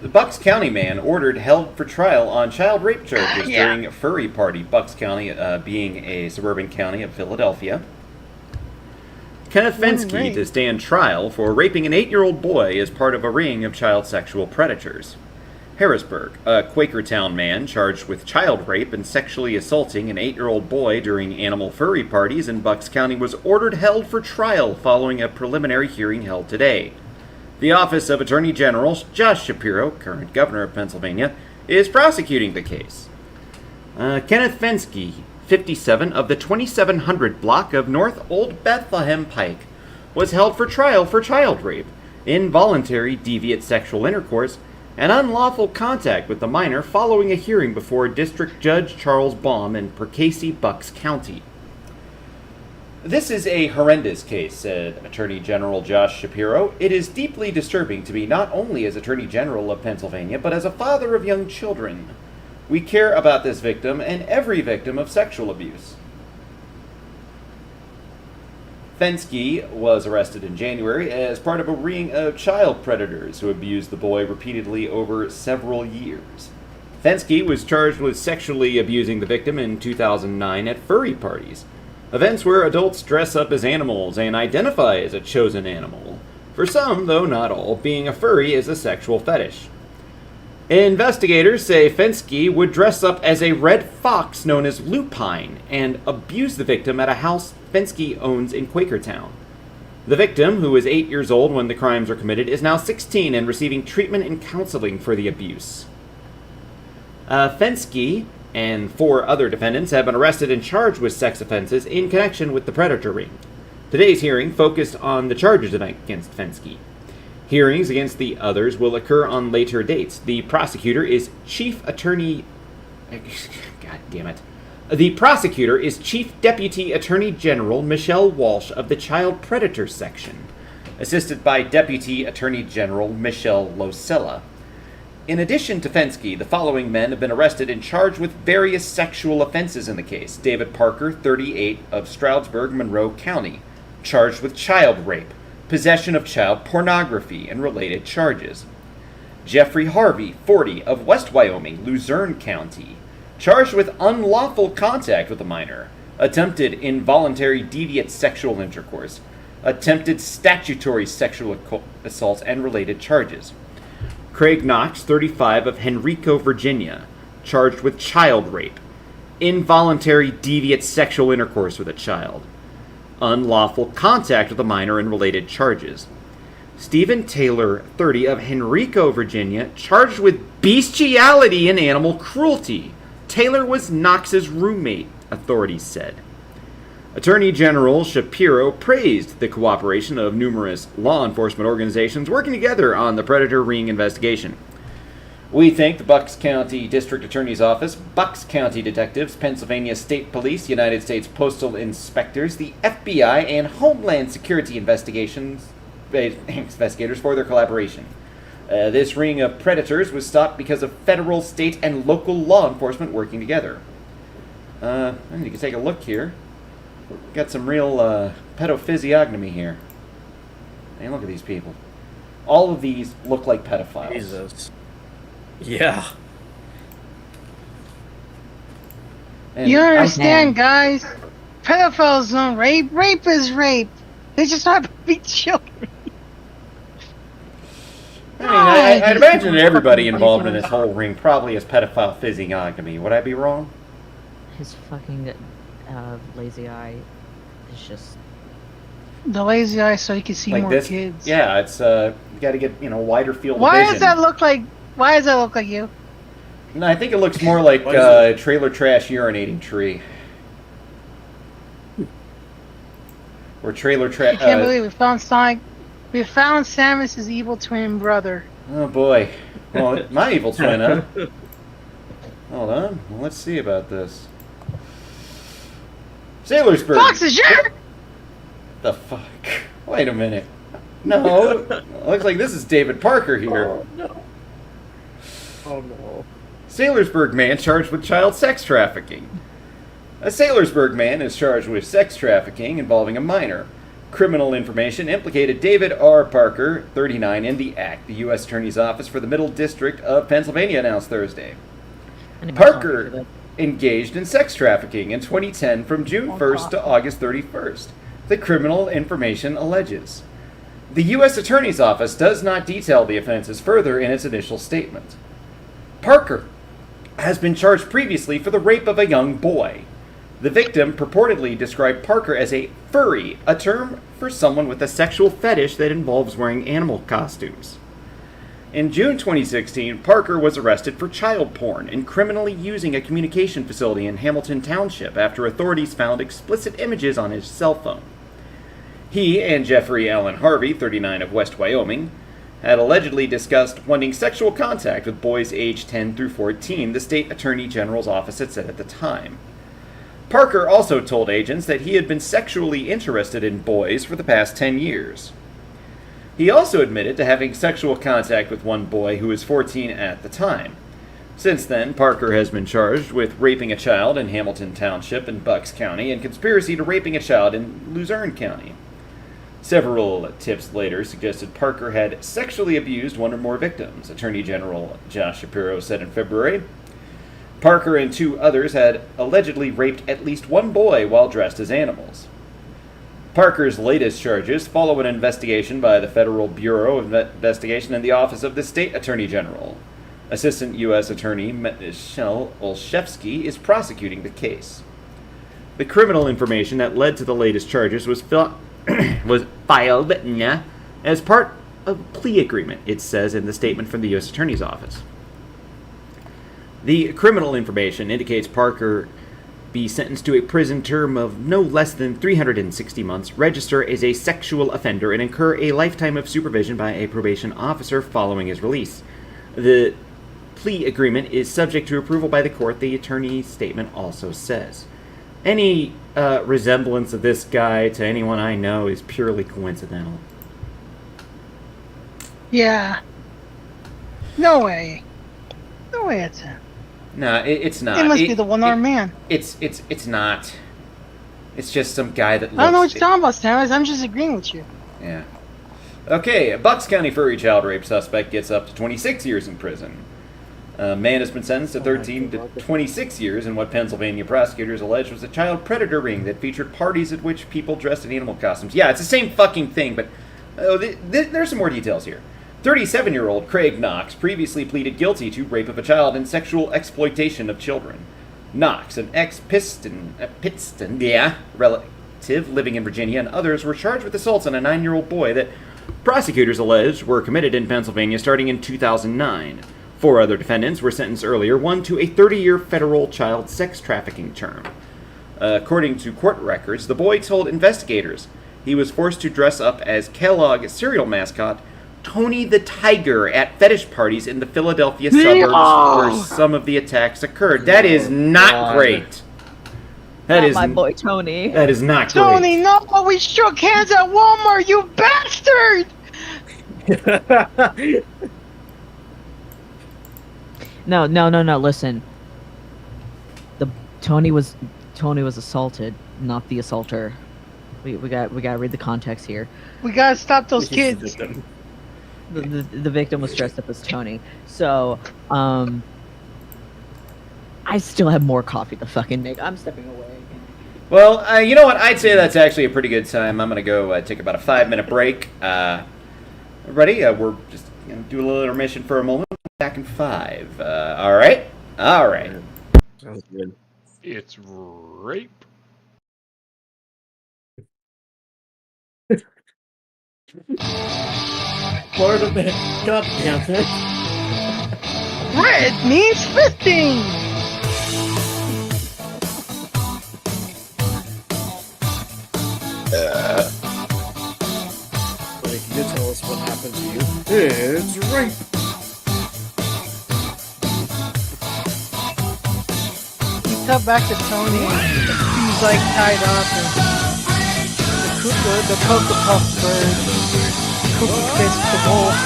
the Bucks County man ordered held for trial on child rape charges Yeah. during a furry party. Bucks County being a suburban county of Philadelphia. Kenneth Fensky Right. to stand trial for raping an 8-year-old boy as part of a ring of child sexual predators. Harrisburg, a Quakertown man charged with child rape and sexually assaulting an 8-year-old boy during animal furry parties in Bucks County, was ordered held for trial following a preliminary hearing held today. The Office of Attorney General Josh Shapiro, current governor of Pennsylvania, is prosecuting the case. Kenneth Fensky, 57, of the 2700 block of North Old Bethlehem Pike, was held for trial for child rape, involuntary deviant sexual intercourse, and unlawful contact with the minor following a hearing before District Judge Charles Baum in Percasey, Bucks County. This is a horrendous case, said Attorney General Josh Shapiro. It is deeply disturbing to me not only as Attorney General of Pennsylvania, but as a father of young children. We care about this victim and every victim of sexual abuse. Fensky was arrested in January as part of a ring of child predators who abused the boy repeatedly over several years. Fensky was charged with sexually abusing the victim in 2009 at furry parties, events where adults dress up as animals and identify as a chosen animal. For some, though not all, being a furry is a sexual fetish. Investigators say Fensky would dress up as a red fox known as Lupine and abuse the victim at a house Fensky owns in Quakertown. The victim, who was 8 years old when the crimes were committed, is now 16 and receiving treatment and counseling for the abuse. Fensky and 4 other defendants have been arrested and charged with sex offenses in connection with the predator ring. Today's hearing focused on the charges against Fensky. Hearings against the others will occur on later dates. The prosecutor is Chief Attorney... God damn it. The prosecutor is Chief Deputy Attorney General Michelle Walsh of the Child Predator Section, assisted by Deputy Attorney General Michelle Losella. In addition to Fensky, the following men have been arrested and charged with various sexual offenses in the case. David Parker, 38, of Stroudsburg, Monroe County, charged with child rape, possession of child pornography, and related charges. Jeffrey Harvey, 40, of West Wyoming, Luzerne County, charged with unlawful contact with a minor, attempted involuntary deviant sexual intercourse, attempted statutory sexual assault, and related charges. Craig Knox, 35, of Henrico, Virginia, charged with child rape, involuntary deviant sexual intercourse with a child, unlawful contact with a minor, and related charges. Stephen Taylor, 30, of Henrico, Virginia, charged with bestiality and animal cruelty. Taylor was Knox's roommate, authorities said. Attorney General Shapiro praised the cooperation of numerous law enforcement organizations working together on the Predator Ring investigation. We thank the Bucks County District Attorney's Office, Bucks County Detectives, Pennsylvania State Police, United States Postal Inspectors, the FBI, and Homeland Security investigators for their collaboration. This ring of predators was stopped because of federal, state, and local law enforcement working together. And you can take a look here. Got some real pedophysiognomy here. Hey, look at these people. All of these look like pedophiles. Jesus. Yeah. And You I'm- understand, guys? Pedophiles don't rape. Rape is rape. They just happen to be children. I'd imagine that everybody involved in this whole ring probably has pedophile physiognomy. Would I be wrong? His fucking lazy eye is just. The lazy eye, so you can see Like more this? kids. Yeah, it's you got to get wider field of Why vision. does that look like? Why does that look like you? No, I think it looks more like What is trailer trash urinating tree. Or trailer I trash. can't believe we found Sonic. We found Samus's evil twin brother. Oh boy. Well, my evil twin, huh? Hold on. Well, let's see about this. Sailorsburg. Fox is your. The fuck? Wait a minute. No. Looks like this is David Parker here. Oh no. Oh no. Sailorsburg man charged with child sex trafficking. A Sailorsburg man is charged with sex trafficking involving a minor. Criminal information implicated David R. Parker, 39, in the act, the U.S. Attorney's Office for the Middle District of Pennsylvania announced Thursday. Parker engaged in sex trafficking in 2010 from June 1st to August 31st, the criminal information alleges. The U.S. Attorney's Office does not detail the offenses further in its initial statement. Parker has been charged previously for the rape of a young boy. The victim purportedly described Parker as a furry, a term for someone with a sexual fetish that involves wearing animal costumes. In June 2016, Parker was arrested for child porn and criminally using a communication facility in Hamilton Township after authorities found explicit images on his cell phone. He and Jeffrey Allen Harvey, 39, of West Wyoming, had allegedly discussed wanting sexual contact with boys aged 10 through 14, the state attorney general's office had said at the time. Parker also told agents that he had been sexually interested in boys for the past 10 years. He also admitted to having sexual contact with one boy who was 14 at the time. Since then, Parker has been charged with raping a child in Hamilton Township in Bucks County and conspiracy to raping a child in Luzerne County. Several tips later suggested Parker had sexually abused one or more victims, Attorney General Josh Shapiro said in February. Parker and two others had allegedly raped at least one boy while dressed as animals. Parker's latest charges follow an investigation by the Federal Bureau of Investigation and the Office of the State Attorney General. Assistant U.S. Attorney Michelle Olszewski is prosecuting the case. The criminal information that led to the latest charges was filed as part of a plea agreement, it says in the statement from the U.S. Attorney's Office. The criminal information indicates Parker be sentenced to a prison term of no less than 360 months, register as a sexual offender, and incur a lifetime of supervision by a probation officer following his release. The plea agreement is subject to approval by the court, the attorney's statement also says. Any resemblance of this guy to anyone I know is purely coincidental. Yeah. No way. No way it's him. No, it's not. It must be the one-armed man. It's not. It's just some guy that looks... I don't know what you're talking about, Samus. I'm just agreeing with you. Yeah. Okay, a Bucks County furry child rape suspect gets up to 26 years in prison. A man has been sentenced to 13 to 26 years in what Pennsylvania prosecutors allege was a child predator ring that featured parties at which people dressed in animal costumes. Yeah, it's the same fucking thing, but there's some more details here. 37-year-old Craig Knox previously pleaded guilty to rape of a child and sexual exploitation of children. Knox, an ex-Pittston relative living in Virginia, and others were charged with assaults on a 9-year-old boy that prosecutors alleged were committed in Pennsylvania starting in 2009. 4 other defendants were sentenced earlier, one to a 30-year federal child sex trafficking term. According to court records, the boy told investigators he was forced to dress up as Kellogg cereal mascot Tony the Tiger at fetish parties in the Philadelphia suburbs where some of the attacks occurred. That is not great. That is my boy Tony. That is not great. Tony, no, we shook hands at Walmart, you bastard! No. Listen, Tony was assaulted, not the assaulter. We gotta read the context here. We gotta stop those kids. The victim was dressed up as Tony. So, I still have more coffee to fucking make. I'm stepping away. Well, you know what? I'd say that's actually a pretty good time. I'm going to go take about a 5-minute break. Everybody, we're just going to do a little intermission for a moment. Back in 5. All right? All right. Sounds good. It's rape. Florida man, god damn it. Red means fisting! But if you tell us what happened to you, it's rape! You cut back to Tony, he's like tied up, and the Cocoa Puff bird, Cookie Crisp the wolf,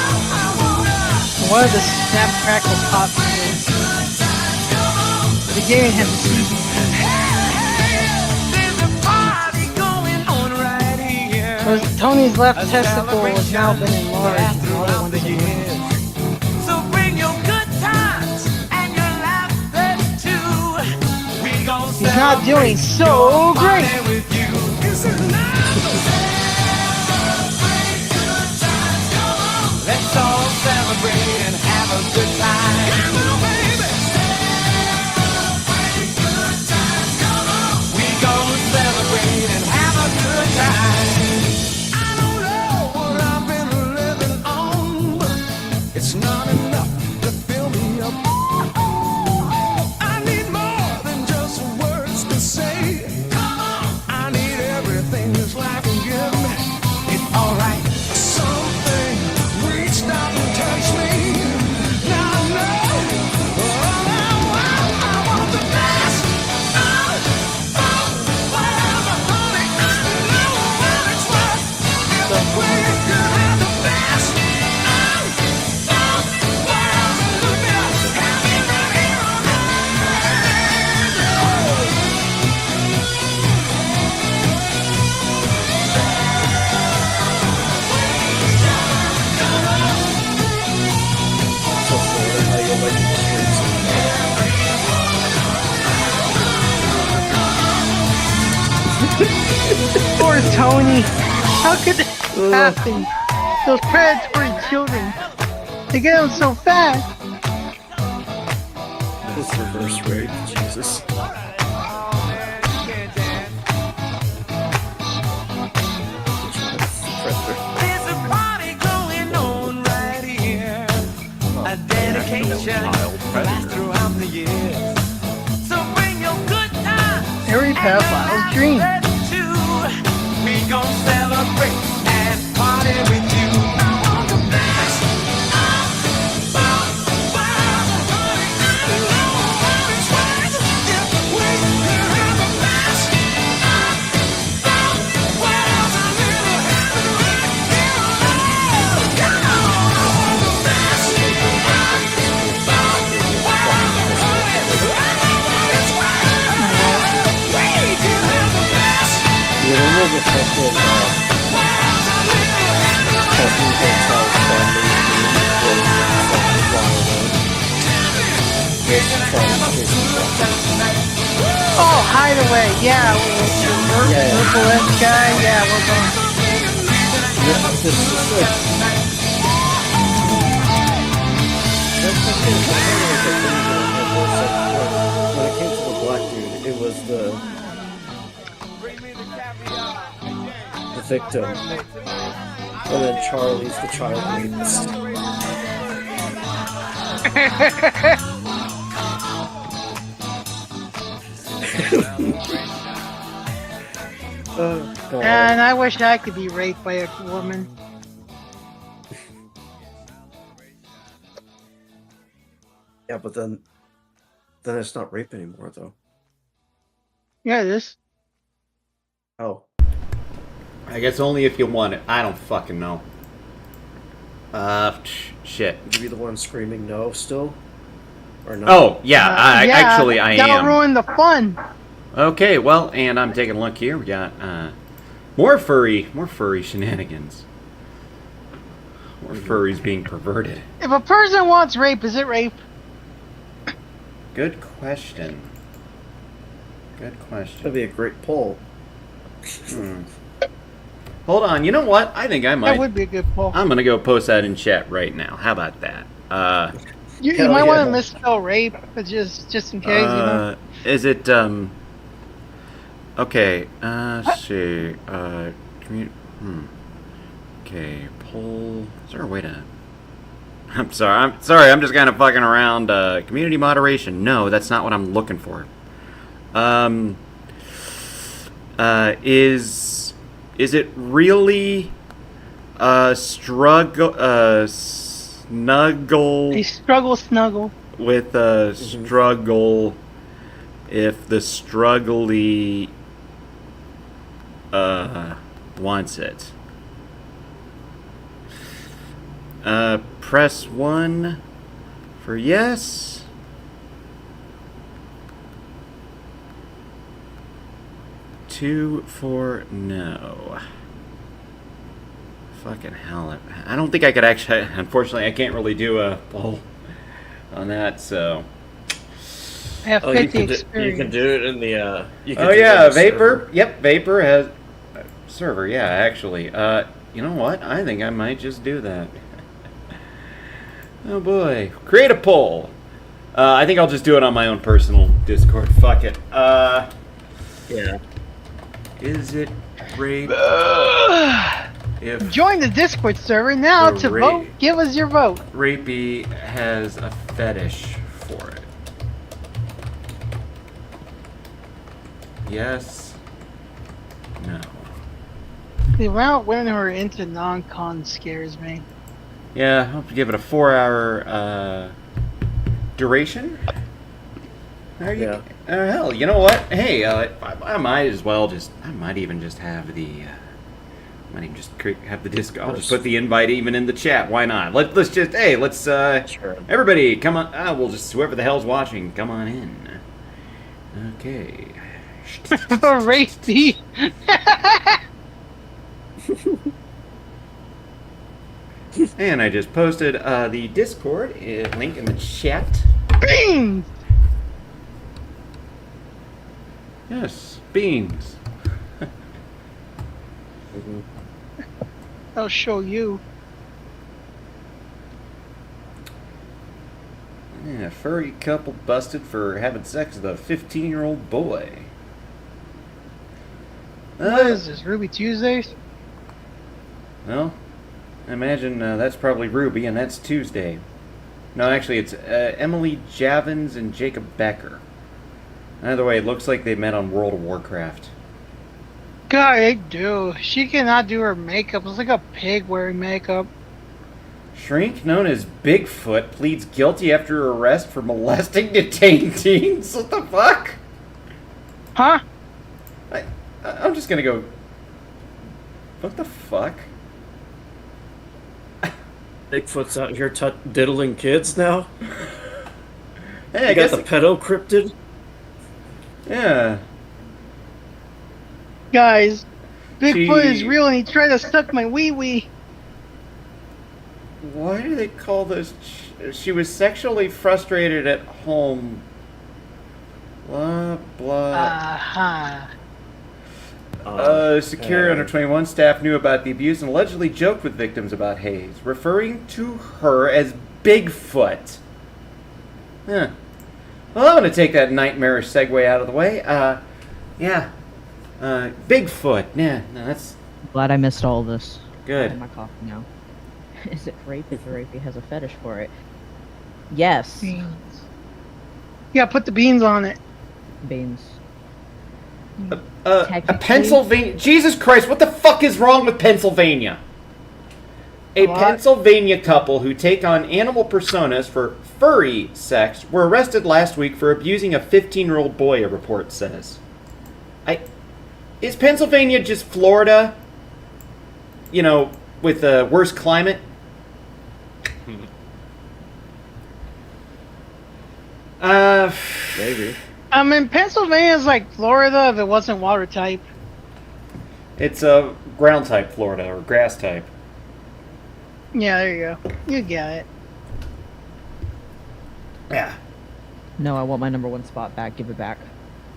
and one of the Snap Crackle Pop kids. They're giving him CB. Tony's left testicle has now been enlarged. And all they wanted to do. So bring your good times and your laughter too. We gon' He's not doing so great. with you. Let's all celebrate and have a good time. Come on, baby. We gon' celebrate and have a good time. I don't know what I've been living on, but it's not enough to fill me up. I need more than just words to say. Come on. I need everything this life can give me. It's alright. Something reached out and touched me. Now I know. Oh, I want the best. Whatever, honey, I know what it's worth. The way you could have the best. Whatever, look at have me right here on So Florida, how you like the streets Poor Tony. How could this happen? Those predatory children. They get them so fast. It's reverse rape, Jesus. There's a party going on right here. A dedication lasts throughout the years. So bring your good times. Every pedophile's dream. We gon' celebrate and party with you. I want the best. You remember the fucking Hotel family Oh, Hideaway. Yeah, Purple guy. Yeah, we're going. This is like... That's the thing. When it came to the black dude, it was the victim. And then Charlie's the child rapist. Oh, God. And I wish I could be raped by a woman. Yeah, but then it's not rape anymore, though. Yeah, it is. Oh. I guess only if you want it. I don't fucking know. Shit. You be the one screaming no still? Or no? Oh, yeah, I am. That'll ruin the fun. Okay, well, and I'm taking a look here. We got more furry shenanigans. More furries being perverted. If a person wants rape, is it rape? Good question. Good question. That'd be a great poll. Hold on, you know what? I think I might. That would be a good poll. I'm gonna go post that in chat right now. How about that? You might want to misspell rape, but just in case, you know. Is it okay, let's see. Okay, poll. Is there a way to I'm sorry. I'm just kind of fucking around. Community moderation. No, that's not what I'm looking for. Is it really snuggle A struggle snuggle. with a struggle if the struggly wants it? Press 1 for yes. Two for no. Fucking hell. I don't think I could actually... Unfortunately, I can't really do a poll on that, so... I have 50 experience. You can do it in the. Oh, yeah, Vapor. Yep, Vapor has... server, yeah, actually. You know what? I think I might just do that. Oh, boy. Create a poll. I think I'll just do it on my own personal Discord. Fuck it. Yeah. Is it rape if Join the Discord server now The to ra- vote. Give us your vote. rapey has a fetish for it? Yes. No. The amount when we're into non-con scares me. Yeah, I'll have to give it a 4-hour duration. There you Yeah. hell, you know what? Hey, I might as well just. I might even just have the. Might even just have the disc. I'll just put the invite even in the chat. Why not? Let's just. Hey, let's. Sure. Everybody, come on. We'll just whoever the hell's watching, come on in. Okay. Rapey. And I just posted the Discord link in the chat. Bing! Yes, beans. I'll show you. Yeah, furry couple busted for having sex with a 15-year-old boy. What is this, Ruby Tuesdays? Well, I imagine that's probably Ruby, and that's Tuesday. No, actually, it's Emily Javins and Jacob Becker. Either way, it looks like they met on World of Warcraft. God, I do. She cannot do her makeup. It's like a pig wearing makeup. Shrink, known as Bigfoot, pleads guilty after arrest for molesting detained teens. What the fuck? Huh? I'm just gonna go... What the fuck? Bigfoot's out here diddling kids now. Hey, I You got guess... the pedo cryptid. Yeah. Guys, Bigfoot is She- real and he tried to suck my wee-wee. Why do they call this... She was sexually frustrated at home. Blah, blah... Security under 21 staff knew about the abuse and allegedly joked with victims about Hayes, referring to her as Bigfoot. Huh. Well, I'm going to take that nightmarish segue out of the way. Yeah. Bigfoot. Yeah, no, that's Glad I missed all this. good. Am I coughing now? Is it rape if the rapey has a fetish for it? Yes. Beans. Yeah, put the beans on it. Beans. A Technically- Pennsylvania... Jesus Christ, what the fuck is wrong with Pennsylvania? A What? Pennsylvania couple who take on animal personas for furry sex were arrested last week for abusing a 15-year-old boy, a report says. Is Pennsylvania just Florida? You know, with a worse climate? Maybe. I mean, Pennsylvania's like Florida if it wasn't water type. It's a ground type Florida, or grass type. Yeah, there you go. You get it. Yeah. No, I want my number 1 spot back. Give it back.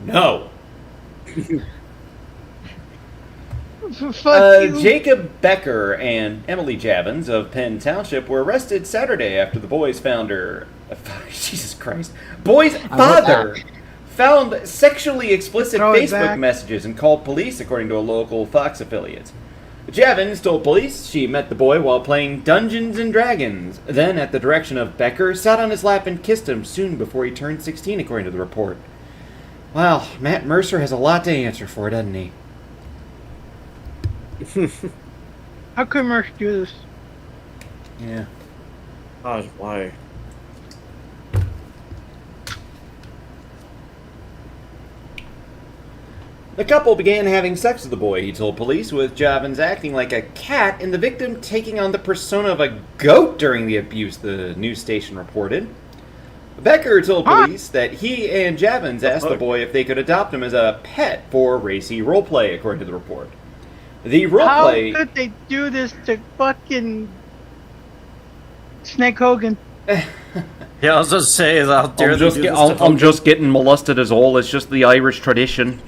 No. Fuck you. Jacob Becker and Emily Javins of Penn Township were arrested Saturday after the boy's founder... Jesus Christ. Boy's father found sexually explicit Throw it Facebook back. messages and called police, according to a local Fox affiliate. Javins told police she met the boy while playing Dungeons and Dragons. Then, at the direction of Becker, sat on his lap and kissed him soon before he turned 16, according to the report. Wow, Matt Mercer has a lot to answer for, doesn't he? How could Merch do this? Yeah. God, why? The couple began having sex with the boy, he told police, with Javins acting like a cat and the victim taking on the persona of a goat during the abuse, the news station reported. Becker told police that he and Javins asked the boy if they could adopt him as a pet for racy roleplay, according to the report. The roleplay... How could they do this to fucking Snake Hogan? Yeah, I was just saying, how dare they do this to I'm Hogan? just getting molested as all. It's just the Irish tradition.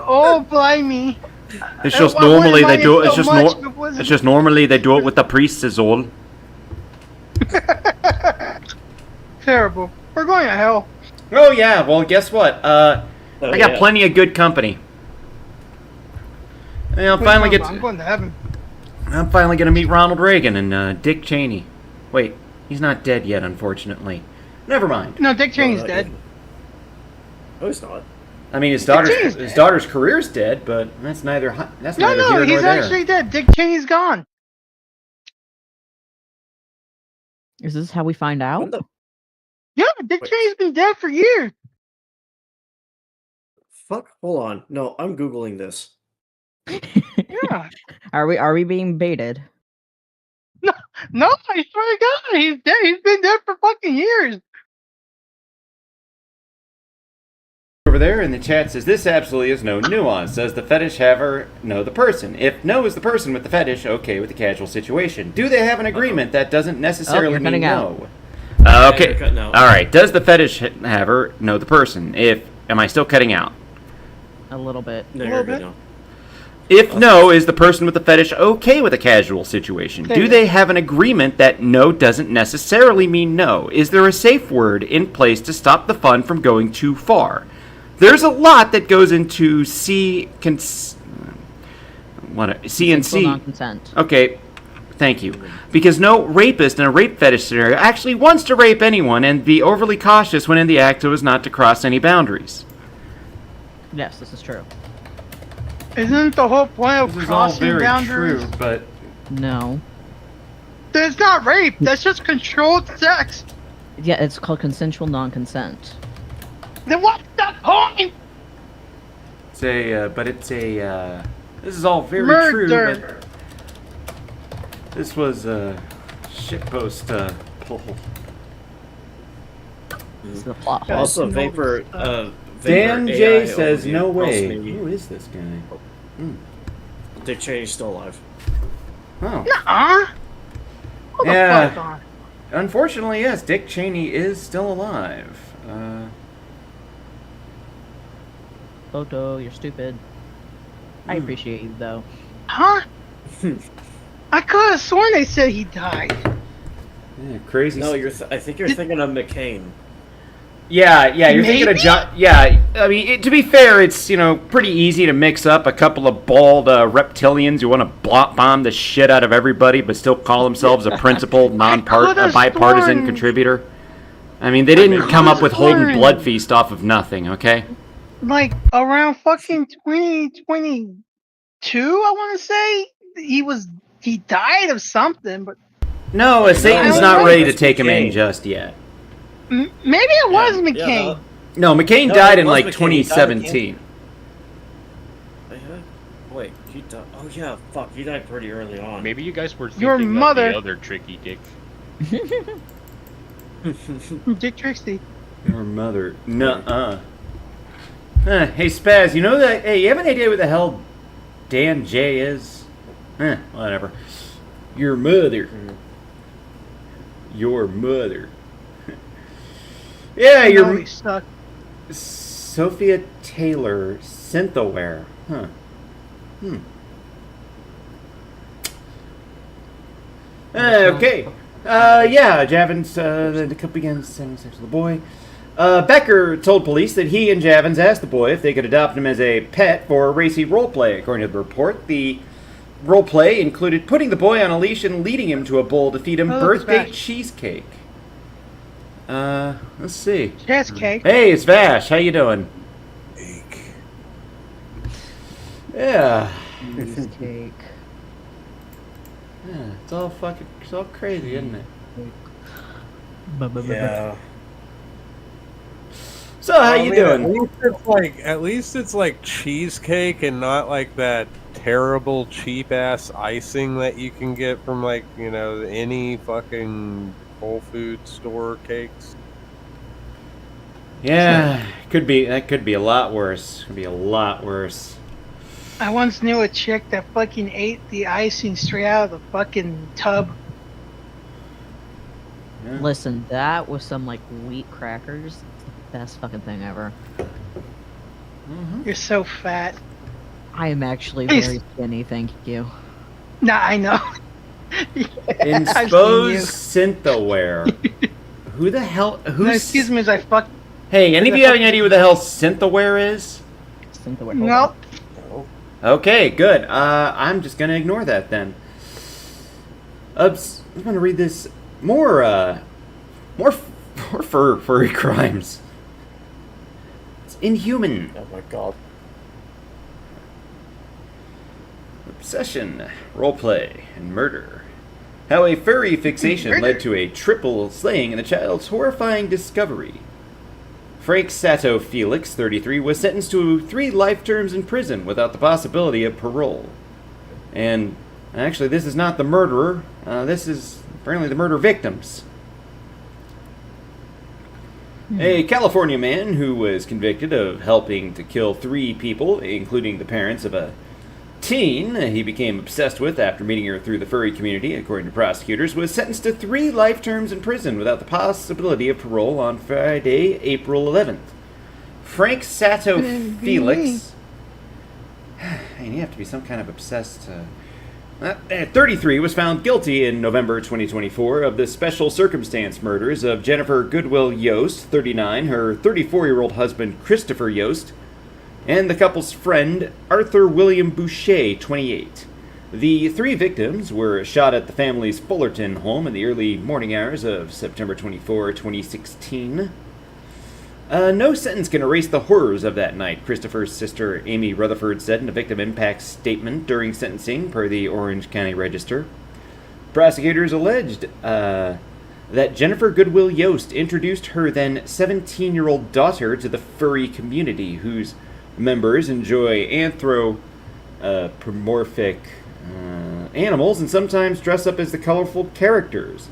Oh, blimey. It's just I wouldn't normally they mind do it it's so just much if it wasn't- it's just normally they do it with the priests is all. Terrible. We're going to hell. Oh yeah, well guess what? I got plenty of good company. And I'm finally I'm going to heaven. I'm finally gonna meet Ronald Reagan and Dick Cheney. Wait, he's not dead yet, unfortunately. Never mind. No, Dick Cheney's dead. No, he's not. I mean, his Cheney's daughter's career's dead, but that's neither No, here no, nor he's there. actually dead. Dick Cheney's gone. Is this how we find out? What the Yeah, Dick Cheney's been dead for years. fuck? Hold on. No, I'm Googling this. Yeah. Are we being baited? No, I swear to God, he's dead. He's been dead for fucking years. Over there in the chat says this absolutely is no nuance. Does the fetish haver know the person? If no is the person with the fetish, okay with the casual situation. Do they have an agreement that doesn't necessarily you're mean cutting no? Okay. Okay. You're cutting out. All right. Does the fetish haver know the person? If am I still cutting out? A little bit. No, A you're little good bit. now. If no, is the person with the fetish okay with a casual situation? Okay. Do they have an agreement that no doesn't necessarily mean no? Is there a safe word in place to stop the fun from going too far? There's a lot that goes into C and C. Non-consent. Okay, thank you. Because no rapist in a rape fetish scenario actually wants to rape anyone and be overly cautious when in the act so as not to cross any boundaries. Yes, this is true. Isn't the whole point of crossing boundaries? but No. That's not rape. That's just controlled sex. Yeah, it's called consensual non-consent. Then what's the point? it's a. This is all very true, Murder. but this was a shitpost poll. This is the plot hole. Also, no, Dan Vapor J AI says overview. no Also, way. maybe Who is this guy? Dick Cheney's still alive. Oh, Nuh-uh. Hold the Yeah. fuck on. unfortunately, yes. Dick Cheney is still alive. Photo, you're stupid. I appreciate you though. Huh? I could have sworn they said he died. Yeah, crazy. No, I think you're thinking of McCain. Yeah, you're thinking of Maybe? John. Yeah, I mean, to be fair, it's pretty easy to mix up a couple of bald reptilians who want to bomb the shit out of everybody, but still call themselves a principled, could've bipartisan sworn- contributor. I mean, they didn't come up with holding sworn- blood feast off of nothing. Okay. Like around fucking 2022, I want to say he died of something, but No, Satan's I not don't ready know. to take him in McCain. just yet. maybe it was Yeah, McCain. No, McCain No, died it in was like McCain. He died in 2017. Wait, he died. Oh yeah, fuck, he died pretty early on. Maybe you guys were thinking Your of mother- the other tricky dick. Dick Trixie. Your mother. Nuh-uh. Hey, Spaz, you know that... Hey, you have any idea what the hell Dan J is? Whatever. Your mother. Your mother. Yeah, No, your... he sucked. Sophia Taylor Synthaware. Huh. Okay. Yeah, Javins, the couple begins having sex with the boy. Becker told police that he and Javins asked the boy if they could adopt him as a pet for a racy roleplay. According to the report, the roleplay included putting the boy on a leash and leading him to a bowl to feed him birthday cheesecake. Let's see. Cheesecake. Hey, it's Vash. How you doing? Yeah. Cheesecake. Yeah, it's all crazy, isn't it? Yeah. So how you doing? At least it's like cheesecake and not like that terrible cheap ass icing that you can get from like, you know, any fucking Whole Food store cakes. Yeah, that could be a lot worse. Could be a lot worse. I once knew a chick that fucking ate the icing straight out of the fucking tub. Yeah. Listen, that with some like wheat crackers, it's the best fucking thing ever. Mm-hmm. You're so fat. I am actually very skinny, thank you. Nah, I know. Expose synthaware. Who the hell? Who's? No, excuse me as I fuck. Hey, any of you have any idea what the hell synthaware is? Synthaware. Nope. Okay, good. I'm just gonna ignore that then. I'm gonna read this more furry crimes. It's inhuman. Oh my god. Obsession, roleplay, and murder. How a furry fixation led to a triple slaying and a child's horrifying discovery. Frank Sato Felix, 33, was sentenced to 3 life terms in prison without the possibility of parole. And actually, this is not the murderer. This is apparently the murder victims. A California man who was convicted of helping to kill 3 people, including the parents of a teen he became obsessed with after meeting her through the furry community, according to prosecutors, was sentenced to 3 life terms in prison without the possibility of parole on Friday, April 11th. Frank Sato Felix, and you have to be some kind of obsessed. 33 was found guilty in November 2024 of the special circumstance murders of Jennifer Goodwill Yost, 39, her 34-year-old husband Christopher Yost, and the couple's friend, Arthur William Boucher, 28. The 3 victims were shot at the family's Fullerton home in the early morning hours of September 24, 2016. No sentence can erase the horrors of that night, Christopher's sister, Amy Rutherford, said in a victim impact statement during sentencing, per the Orange County Register. Prosecutors alleged that Jennifer Goodwill Yost introduced her then 17-year-old daughter to the furry community, whose members enjoy anthropomorphic animals and sometimes dress up as the colorful characters.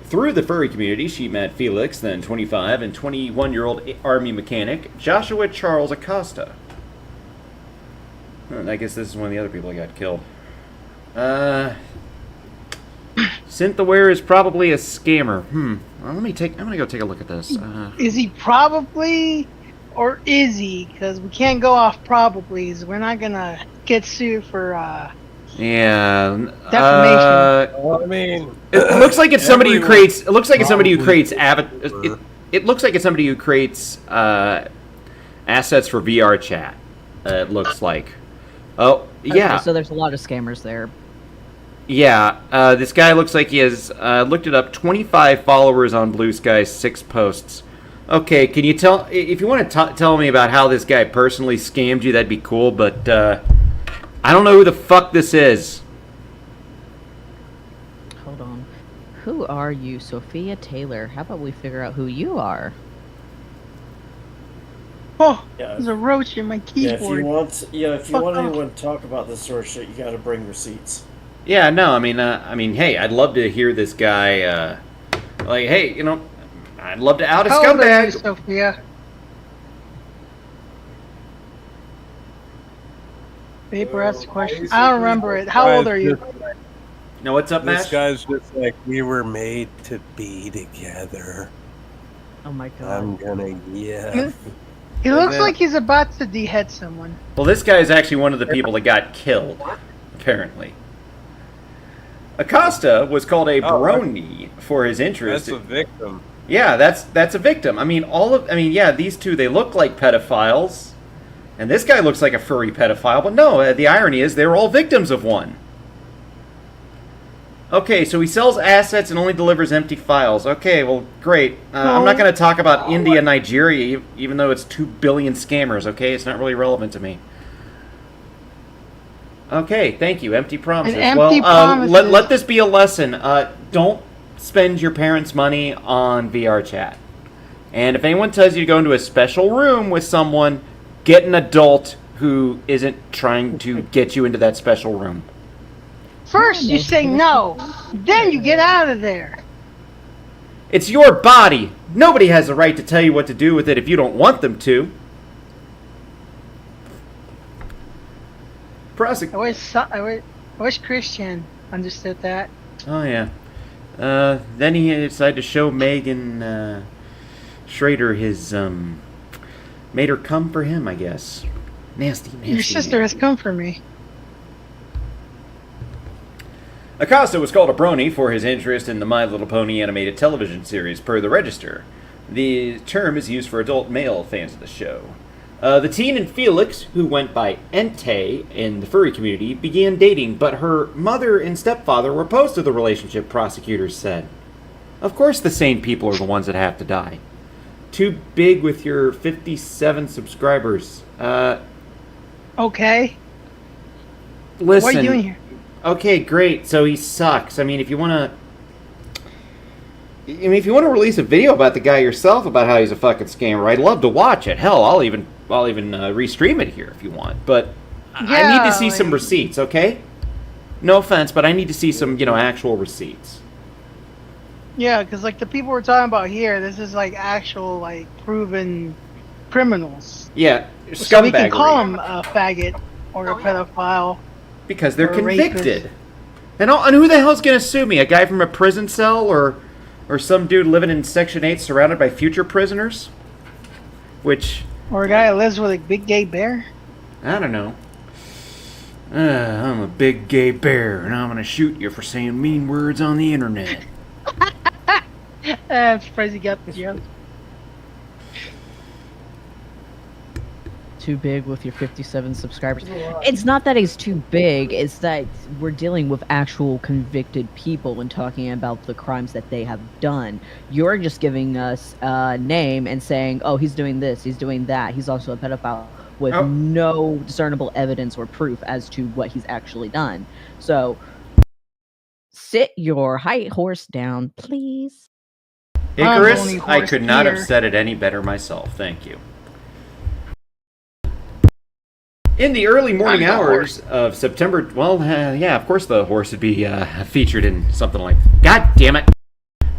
Through the furry community, she met Felix, then 25, and 21-year-old Army mechanic Joshua Charles Acosta. I guess this is one of the other people that got killed. Synthaware is probably a scammer. Well, I'm gonna go take a look at this. Is he probably, or is he? Because we can't go off probablys. We're not gonna get sued for defamation. Well, I mean, It looks like it's somebody who creates. It looks like it's somebody who creates It looks like it's somebody who creates assets for VR chat. It looks like. Oh yeah. Okay, so there's a lot of scammers there. Yeah. This guy looks like he has looked it up. 25 followers on Blue Sky, 6 posts. Okay, can you tell if you want to tell me about how this guy personally scammed you? That'd be cool. But I don't know who the fuck this is. Hold on. Who are you, Sophia Taylor? How about we figure out who you are? Oh, Yeah. there's a roach in my Yeah, if keyboard. you want Fuck off. anyone to talk about this sort of shit, you gotta bring receipts. Yeah, no, I mean, hey, I'd love to hear this guy. Like, hey, you know, I'd love to out a How old are you, scumbag. Sophia? Paper asked the question. I don't remember it. How old are you? No, what's up, this Mash? guy's just like, we were made to be together. Oh my god. I'm gonna, He looks like he's about to dehead someone. Well, this guy is actually one of the people that got killed, apparently. Acosta was called a brony for his interest. That's a victim. Yeah, that's a victim. I mean, yeah, these two, they look like pedophiles. And this guy looks like a furry pedophile, but no, the irony is they're all victims of one. Okay, so he sells assets and only delivers empty files. Okay, well, great. I'm not going to talk about India and Nigeria, even though it's 2 billion scammers, okay? It's not really relevant to me. Okay, thank you. Empty promises. Promises. Let this be a lesson. Don't spend your parents' money on VR chat. And if anyone tells you to go into a special room with someone, get an adult who isn't trying to get you into that special room. First you say no, then you get out of there. It's your body. Nobody has the right to tell you what to do with it if you don't want them to. I wish Christian understood that. Oh, yeah. Then he decided to show Megan Schrader his, made her come for him, I guess. Nasty. Your sister has come for me. Acosta was called a brony for his interest in the My Little Pony animated television series, per the Register. The term is used for adult male fans of the show. The teen and Felix, who went by Entei in the furry community, began dating, but her mother and stepfather were opposed to the relationship, prosecutors said. Of course the sane people are the ones that have to die. Too big with your 57 subscribers. Okay. Listen. What are you doing here? Okay, great. So he sucks. I mean, if you want to release a video about the guy yourself about how he's a fucking scammer, I'd love to watch it. Hell, I'll even restream it here if you want. But I need to see some receipts, okay? No offense, but I need to see some, actual receipts. Yeah, because like the people we're talking about here, this is like actual like proven criminals. Yeah, scumbaggery. So we can call them a faggot or a pedophile. Because they're convicted. Rapist. And who the hell's going to sue me? A guy from a prison cell or some dude living in Section 8 surrounded by future prisoners? Or a guy that lives with a big gay bear? I don't know. I'm a big gay bear, and I'm going to shoot you for saying mean words on the internet. I'm surprised you got the joke. Too big with your 57 subscribers. It's not that he's too big, it's that we're dealing with actual convicted people when talking about the crimes that they have done. You're just giving us a name and saying, oh, he's doing this, he's doing that, he's also a pedophile, with no discernible evidence or proof as to what he's actually done. So, sit your high horse down, please. Icarus, I could not have said it any better myself. Thank you. In the early morning hours of September, yeah, of course the horse would be featured in something like, God damn it.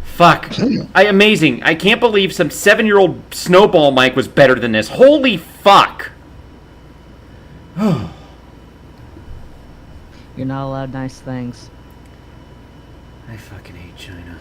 Fuck. Amazing. I can't believe some 7-year-old Snowball Mike was better than this. Holy fuck. You're not allowed nice things. I fucking hate China.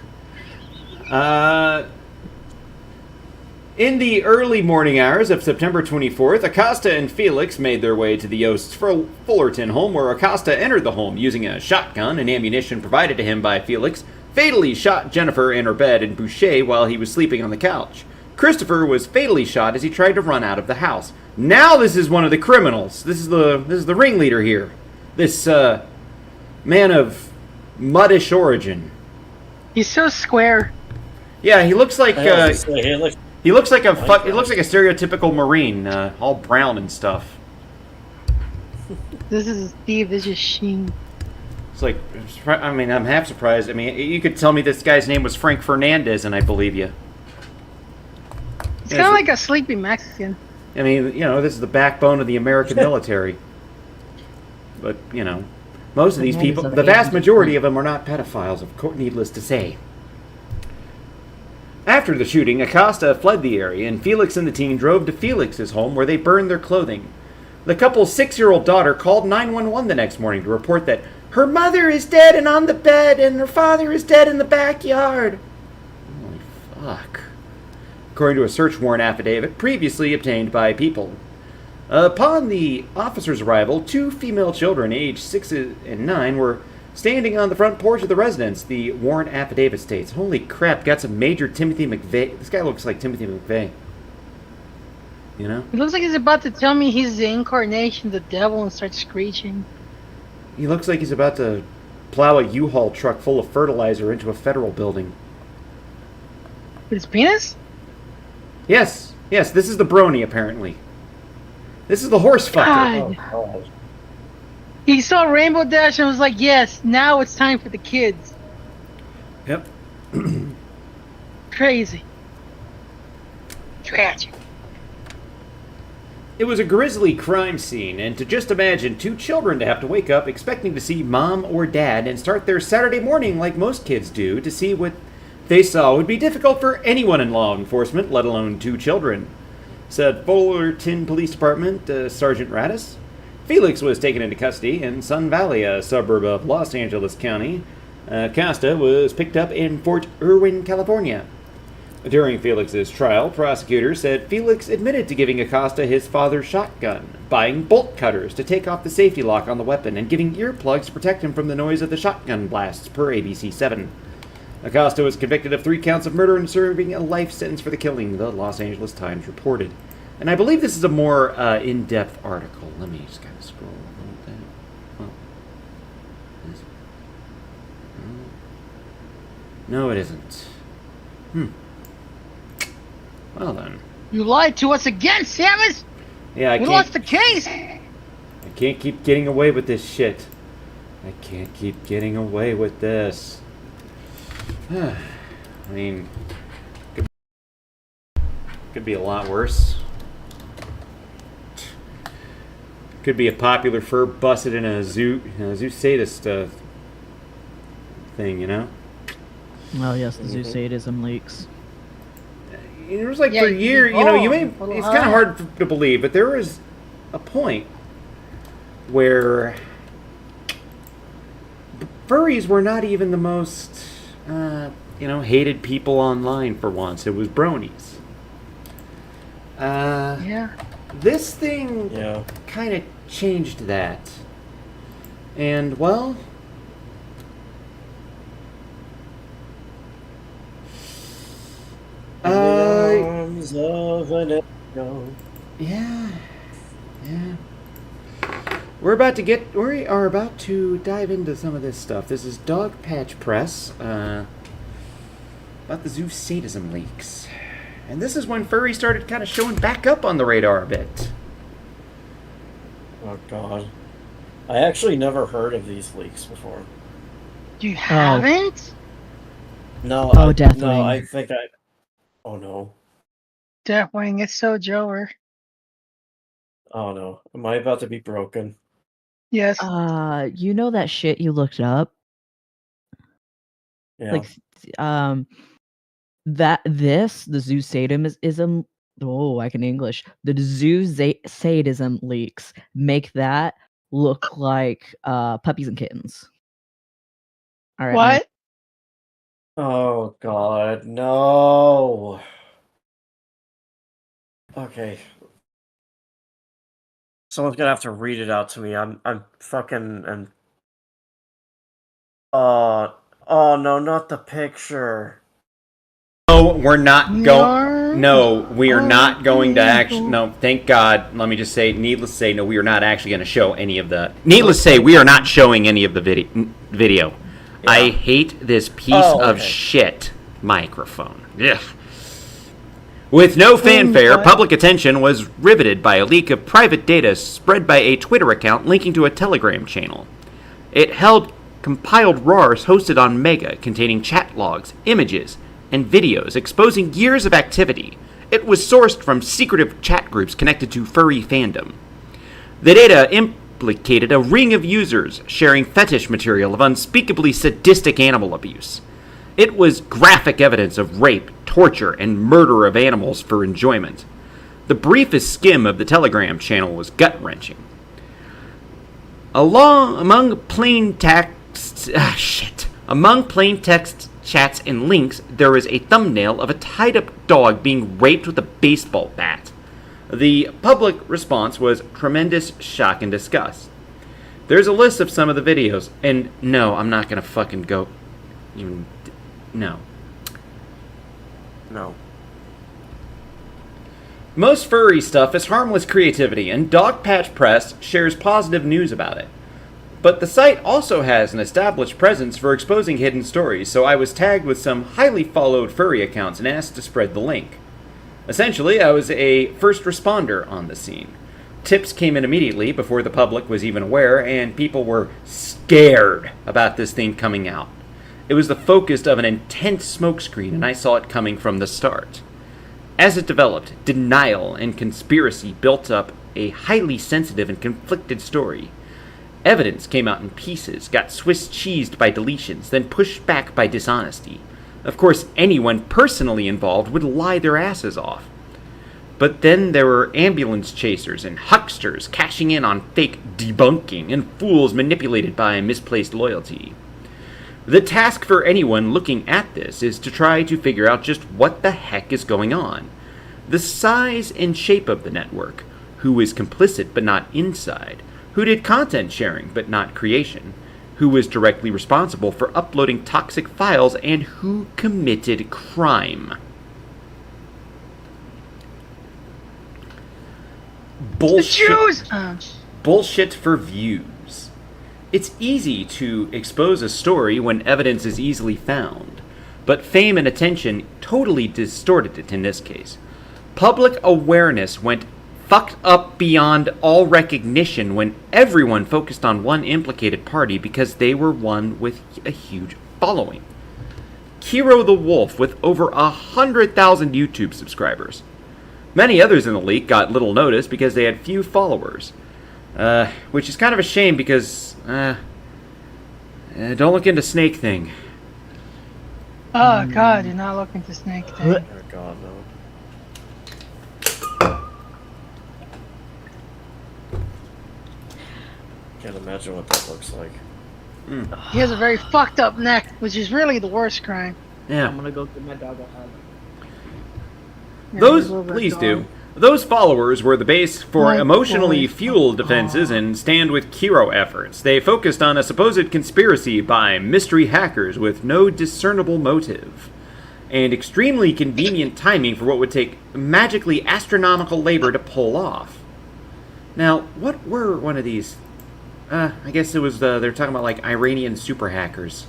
In the early morning hours of September 24th, Acosta and Felix made their way to the Yost's Fullerton home, where Acosta entered the home using a shotgun and ammunition provided to him by Felix, fatally shot Jennifer in her bed in Boucher while he was sleeping on the couch. Christopher was fatally shot as he tried to run out of the house. Now this is one of the criminals. This is the ringleader here. This man of muddish origin. He's so square. Yeah, he looks like he looks like a stereotypical Marine, all brown and stuff. This is Steve. This is Sheen. It's like, I mean, I'm half surprised. I mean, you could tell me this guy's name was Frank Fernandez, and I believe you. It's kind of like a sleepy Mexican. I mean, this is the backbone of the American military. But, most of these people, the vast majority of them are not pedophiles, of course, needless to say. After the shooting, Acosta fled the area, and Felix and the teen drove to Felix's home, where they burned their clothing. The couple's 6-year-old daughter called 911 the next morning to report that her mother is dead and on the bed, and her father is dead in the backyard. Holy fuck. According to a search warrant affidavit previously obtained by People. Upon the officer's arrival, 2 female children aged 6 and 9 were Standing on the front porch of the residence, the warrant affidavit states, "Holy crap, got some major Timothy McVeigh." This guy looks like Timothy McVeigh. You know? It looks like he's about to tell me he's the incarnation of the devil and start screeching. He looks like he's about to plow a U-Haul truck full of fertilizer into a federal building. With his penis? Yes, this is the brony, apparently. This is the horse fucker. God. Oh, God. He saw Rainbow Dash and was like, yes, now it's time for the kids. Yep. Crazy. Tragic. It was a grisly crime scene, and to just imagine two children to have to wake up expecting to see mom or dad and start their Saturday morning like most kids do to see what they saw would be difficult for anyone in law enforcement, let alone two children, said Fullerton Police Department Sergeant Radis. Felix was taken into custody in Sun Valley, a suburb of Los Angeles County. Costa was picked up in Fort Irwin, California. During Felix's trial, prosecutors said Felix admitted to giving Acosta his father's shotgun, buying bolt cutters to take off the safety lock on the weapon, and giving earplugs to protect him from the noise of the shotgun blasts, per ABC 7. Acosta was convicted of 3 counts of murder and serving a life sentence for the killing, the Los Angeles Times reported. And I believe this is a more in-depth article. Let me just kind of scroll a little bit. Oh. No, it isn't. Well then. You lied to us again, Samus! Yeah, We lost the case! I can't keep getting away with this shit. I can't keep getting away with this. I mean, could be a lot worse. Could be a popular fur busted in a zoo sadist thing, you know? Oh yes, the zoo sadism leaks. It was like Yeah, for years, you know, it's kind of high. hard to believe, but there was a point where furries were not even the most, hated people online for once. It was bronies. Yeah. This thing Yeah. kind of changed that. And, well, In the arms of an angel. yeah. We are about to dive into some of this stuff. This is Dog Patch Press, about the zoo sadism leaks. And this is when furry started kind of showing back up on the radar a bit. Oh, God. I actually never heard of these leaks before. You haven't? No. Oh, No, Deathwing. I think I... Oh, no. Deathwing, it's so Joer. Oh, no. Am I about to be broken? Yes. You know that shit you looked up? Yeah. Like, the zoo sadism. Oh, I can English. The zoo sadism leaks make that look like puppies and kittens. All right. What? Oh, God. No. Okay. Someone's gonna have to read it out to me. I'm fucking... Oh, no, not the picture. No, we're not going. Yarn? No, we are not going to people. actually. No, thank God. Let me just say, needless to say, no, we are not actually going to show any of the. Needless to say, we are not showing any of the video. Yeah. I hate this piece of okay. shit microphone. Ugh. With no fanfare, what? public attention was riveted by a leak of private data spread by a Twitter account linking to a Telegram channel. It held compiled RARs hosted on Mega containing chat logs, images, and videos exposing years of activity. It was sourced from secretive chat groups connected to furry fandom. The data implicated a ring of users sharing fetish material of unspeakably sadistic animal abuse. It was graphic evidence of rape, torture, and murder of animals for enjoyment. The briefest skim of the Telegram channel was gut-wrenching. Among plain text chats and links, there is a thumbnail of a tied-up dog being raped with a baseball bat. The public response was tremendous shock and disgust. There's a list of some of the videos, and no, I'm not gonna fucking go. Even no. No. Most furry stuff is harmless creativity, and Dogpatch Press shares positive news about it. But the site also has an established presence for exposing hidden stories, so I was tagged with some highly followed furry accounts and asked to spread the link. Essentially, I was a first responder on the scene. Tips came in immediately before the public was even aware, and people were scared about this thing coming out. It was the focus of an intense smokescreen, and I saw it coming from the start. As it developed, denial and conspiracy built up a highly sensitive and conflicted story. Evidence came out in pieces, got Swiss cheesed by deletions, then pushed back by dishonesty. Of course, anyone personally involved would lie their asses off. But then there were ambulance chasers and hucksters cashing in on fake debunking and fools manipulated by misplaced loyalty. The task for anyone looking at this is to try to figure out just what the heck is going on. The size and shape of the network, who is complicit but not inside, who did content sharing but not creation, who was directly responsible for uploading toxic files, and who committed crime. Bullshit. The Jews! Bullshit for views. It's easy to expose a story when evidence is easily found, but fame and attention totally distorted it in this case. Public awareness went fucked up beyond all recognition when everyone focused on one implicated party because they were one with a huge following. Kiro the Wolf with over 100,000 YouTube subscribers. Many others in the leak got little notice because they had few followers. Which is kind of a shame because, don't look into Snake Thing. Oh god, you're not looking to Snake Thing. Oh god, no. Can't imagine what that looks like. He has a very fucked up neck, which is really the worst crime. Yeah. I'm gonna go give my dog a hug. Yeah, Those, a little bit please dog. do. Those followers were the base for My emotionally boy. fueled defenses and stand with Kiro efforts. They focused on a supposed conspiracy by mystery hackers with no discernible motive, and extremely convenient timing for what would take magically astronomical labor to pull off. Now, what were one of these? I guess it was they're talking about like Iranian super hackers,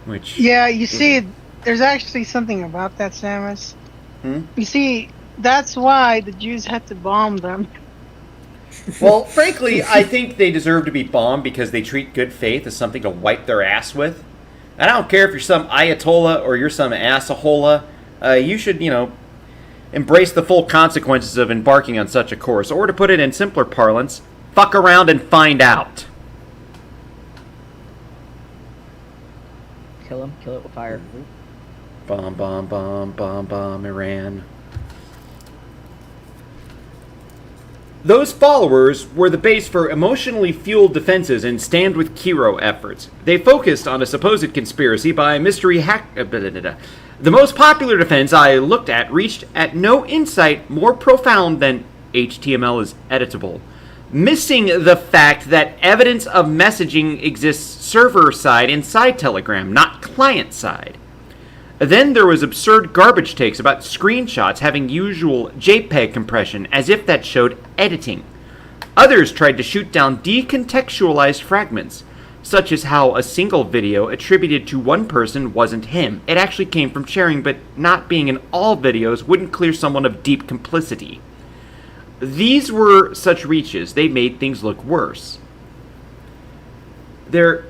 which Yeah, you see, there's actually something about that, Samus. You see, that's why the Jews had to bomb them. Well, frankly, I think they deserve to be bombed because they treat good faith as something to wipe their ass with. And I don't care if you're some Ayatollah or you're some assahola. You should, embrace the full consequences of embarking on such a course. Or to put it in simpler parlance, fuck around and find out. Kill him. Kill it with fire. Bomb, bomb, bomb, bomb, bomb, Iran. Those followers were the base for emotionally fueled defenses and stand with Kiro efforts. They focused on a supposed conspiracy by mystery hack. The most popular defense I looked at reached at no insight more profound than HTML is editable, missing the fact that evidence of messaging exists server-side inside Telegram, not client-side. Then there was absurd garbage takes about screenshots having usual JPEG compression, as if that showed editing. Others tried to shoot down decontextualized fragments, such as how a single video attributed to one person wasn't him. It actually came from sharing, but not being in all videos wouldn't clear someone of deep complicity. These were such reaches, they made things look worse. So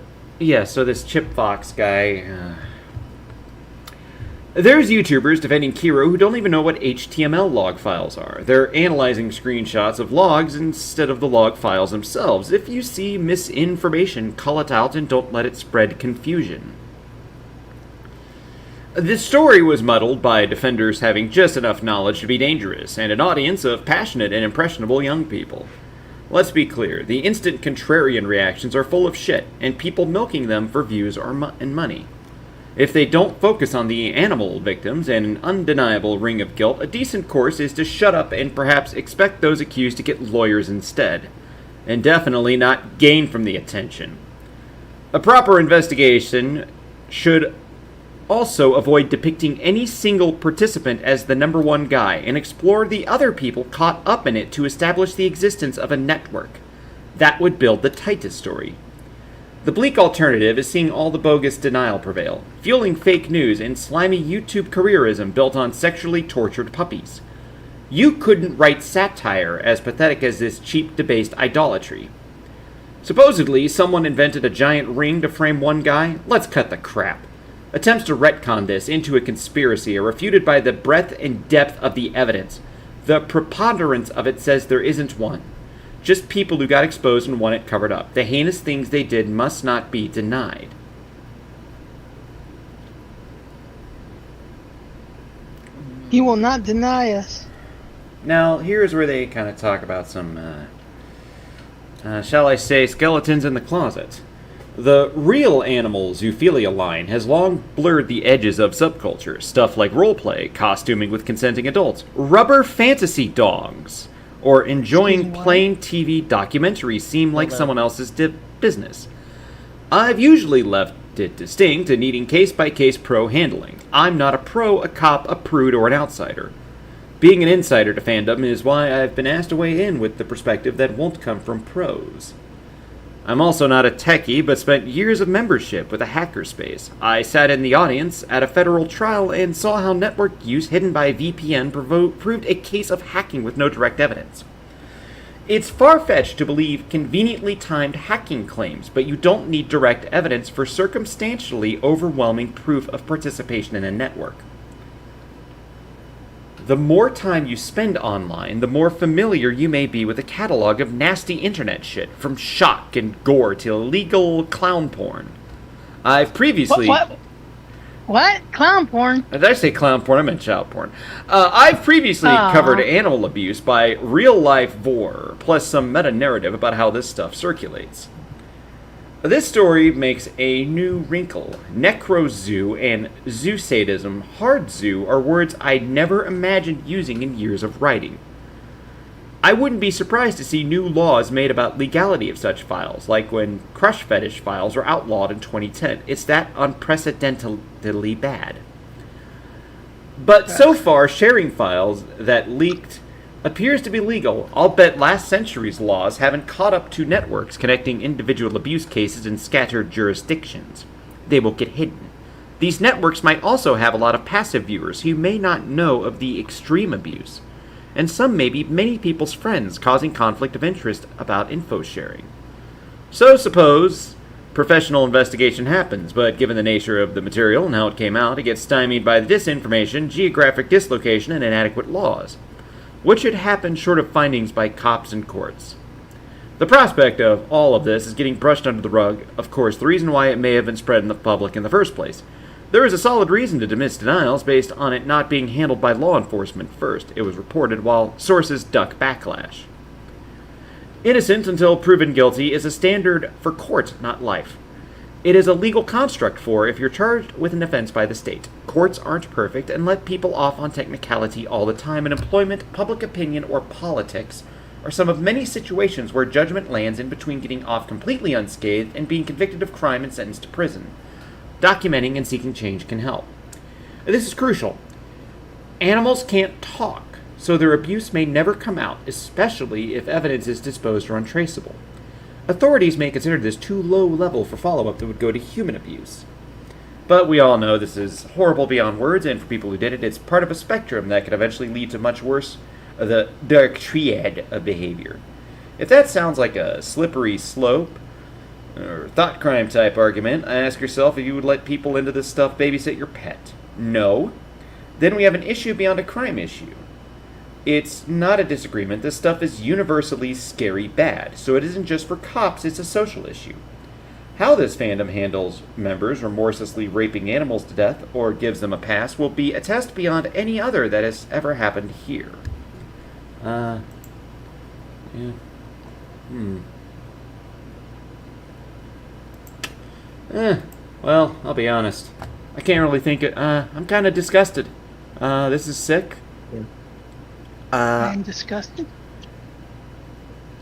this Chip Fox guy... There's YouTubers defending Kiro who don't even know what HTML log files are. They're analyzing screenshots of logs instead of the log files themselves. If you see misinformation, call it out and don't let it spread confusion. The story was muddled by defenders having just enough knowledge to be dangerous, and an audience of passionate and impressionable young people. Let's be clear, the instant contrarian reactions are full of shit, and people milking them for views and money. If they don't focus on the animal victims and an undeniable ring of guilt, a decent course is to shut up and perhaps expect those accused to get lawyers instead. and definitely not gain from the attention. A proper investigation should also avoid depicting any single participant as the number one guy and explore the other people caught up in it to establish the existence of a network. That would build the tightest story. The bleak alternative is seeing all the bogus denial prevail, fueling fake news and slimy YouTube careerism built on sexually tortured puppies. You couldn't write satire as pathetic as this cheap, debased idolatry. Supposedly, someone invented a giant ring to frame one guy? Let's cut the crap. Attempts to retcon this into a conspiracy are refuted by the breadth and depth of the evidence. The preponderance of it says there isn't one. Just people who got exposed and want it covered up. The heinous things they did must not be denied. He will not deny us. Now, here's where they kind of talk about some, shall I say, skeletons in the closet. The real animal zoophilia line has long blurred the edges of subculture. Stuff like roleplay, costuming with consenting adults, rubber fantasy dogs, or enjoying plain TV documentaries seem like someone else's business. I've usually left it distinct and needing case-by-case pro handling. I'm not a pro, a cop, a prude, or an outsider. Being an insider to fandom is why I've been asked to weigh in with the perspective that won't come from pros. I'm also not a techie, but spent years of membership with a hackerspace. I sat in the audience at a federal trial and saw how network use hidden by VPN proved a case of hacking with no direct evidence. It's far-fetched to believe conveniently timed hacking claims, but you don't need direct evidence for circumstantially overwhelming proof of participation in a network. The more time you spend online, the more familiar you may be with a catalog of nasty internet shit, from shock and gore to illegal clown porn. I've previously... What? Clown porn? Did I say clown porn? I meant child porn. I've previously covered animal abuse by real-life vor, plus some meta-narrative about how this stuff circulates. This story makes a new wrinkle. Necro-zoo and zoo sadism, hard zoo, are words I'd never imagined using in years of writing. I wouldn't be surprised to see new laws made about legality of such files, like when crush fetish files were outlawed in 2010. It's that unprecedentedly bad. But so far, sharing files that leaked appears to be legal. I'll bet last century's laws haven't caught up to networks connecting individual abuse cases in scattered jurisdictions. They will get hidden. These networks might also have a lot of passive viewers who may not know of the extreme abuse, and some may be many people's friends, causing conflict of interest about info sharing. So suppose professional investigation happens, but given the nature of the material and how it came out, it gets stymied by the disinformation, geographic dislocation, and inadequate laws. What should happen short of findings by cops and courts? The prospect of all of this is getting brushed under the rug, of course, the reason why it may have been spread in the public in the first place. There is a solid reason to dismiss denials based on it not being handled by law enforcement first. It was reported while sources duck backlash. Innocent until proven guilty is a standard for court, not life. It is a legal construct for if you're charged with an offense by the state. Courts aren't perfect and let people off on technicality all the time, and employment, public opinion, or politics are some of many situations where judgment lands in between getting off completely unscathed and being convicted of crime and sentenced to prison. Documenting and seeking change can help. This is crucial. Animals can't talk, so their abuse may never come out, especially if evidence is disposed or untraceable. Authorities may consider this too low level for follow-up that would go to human abuse. But we all know this is horrible beyond words, and for people who did it, it's part of a spectrum that could eventually lead to much worse, the dark triad of behavior. If that sounds like a slippery slope, or thought crime type argument, ask yourself if you would let people into this stuff babysit your pet. No? Then we have an issue beyond a crime issue. It's not a disagreement. This stuff is universally scary bad, so it isn't just for cops, it's a social issue. How this fandom handles members remorselessly raping animals to death, or gives them a pass, will be a test beyond any other that has ever happened here. Well, I'll be honest. I can't really think it. I'm kind of disgusted. This is sick. I'm disgusted.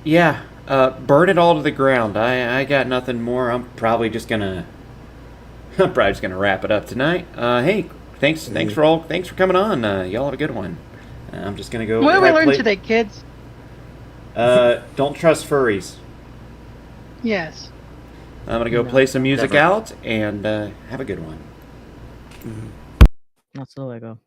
Yeah. Burn it all to the ground. I got nothing more. I'm probably just gonna wrap it up tonight. Hey, thanks for coming on. Y'all have a good one. I'm just gonna go. What did we learn today, kids? Don't trust furries. Yes. I'm gonna go play some music out and have a good one. Not so I go.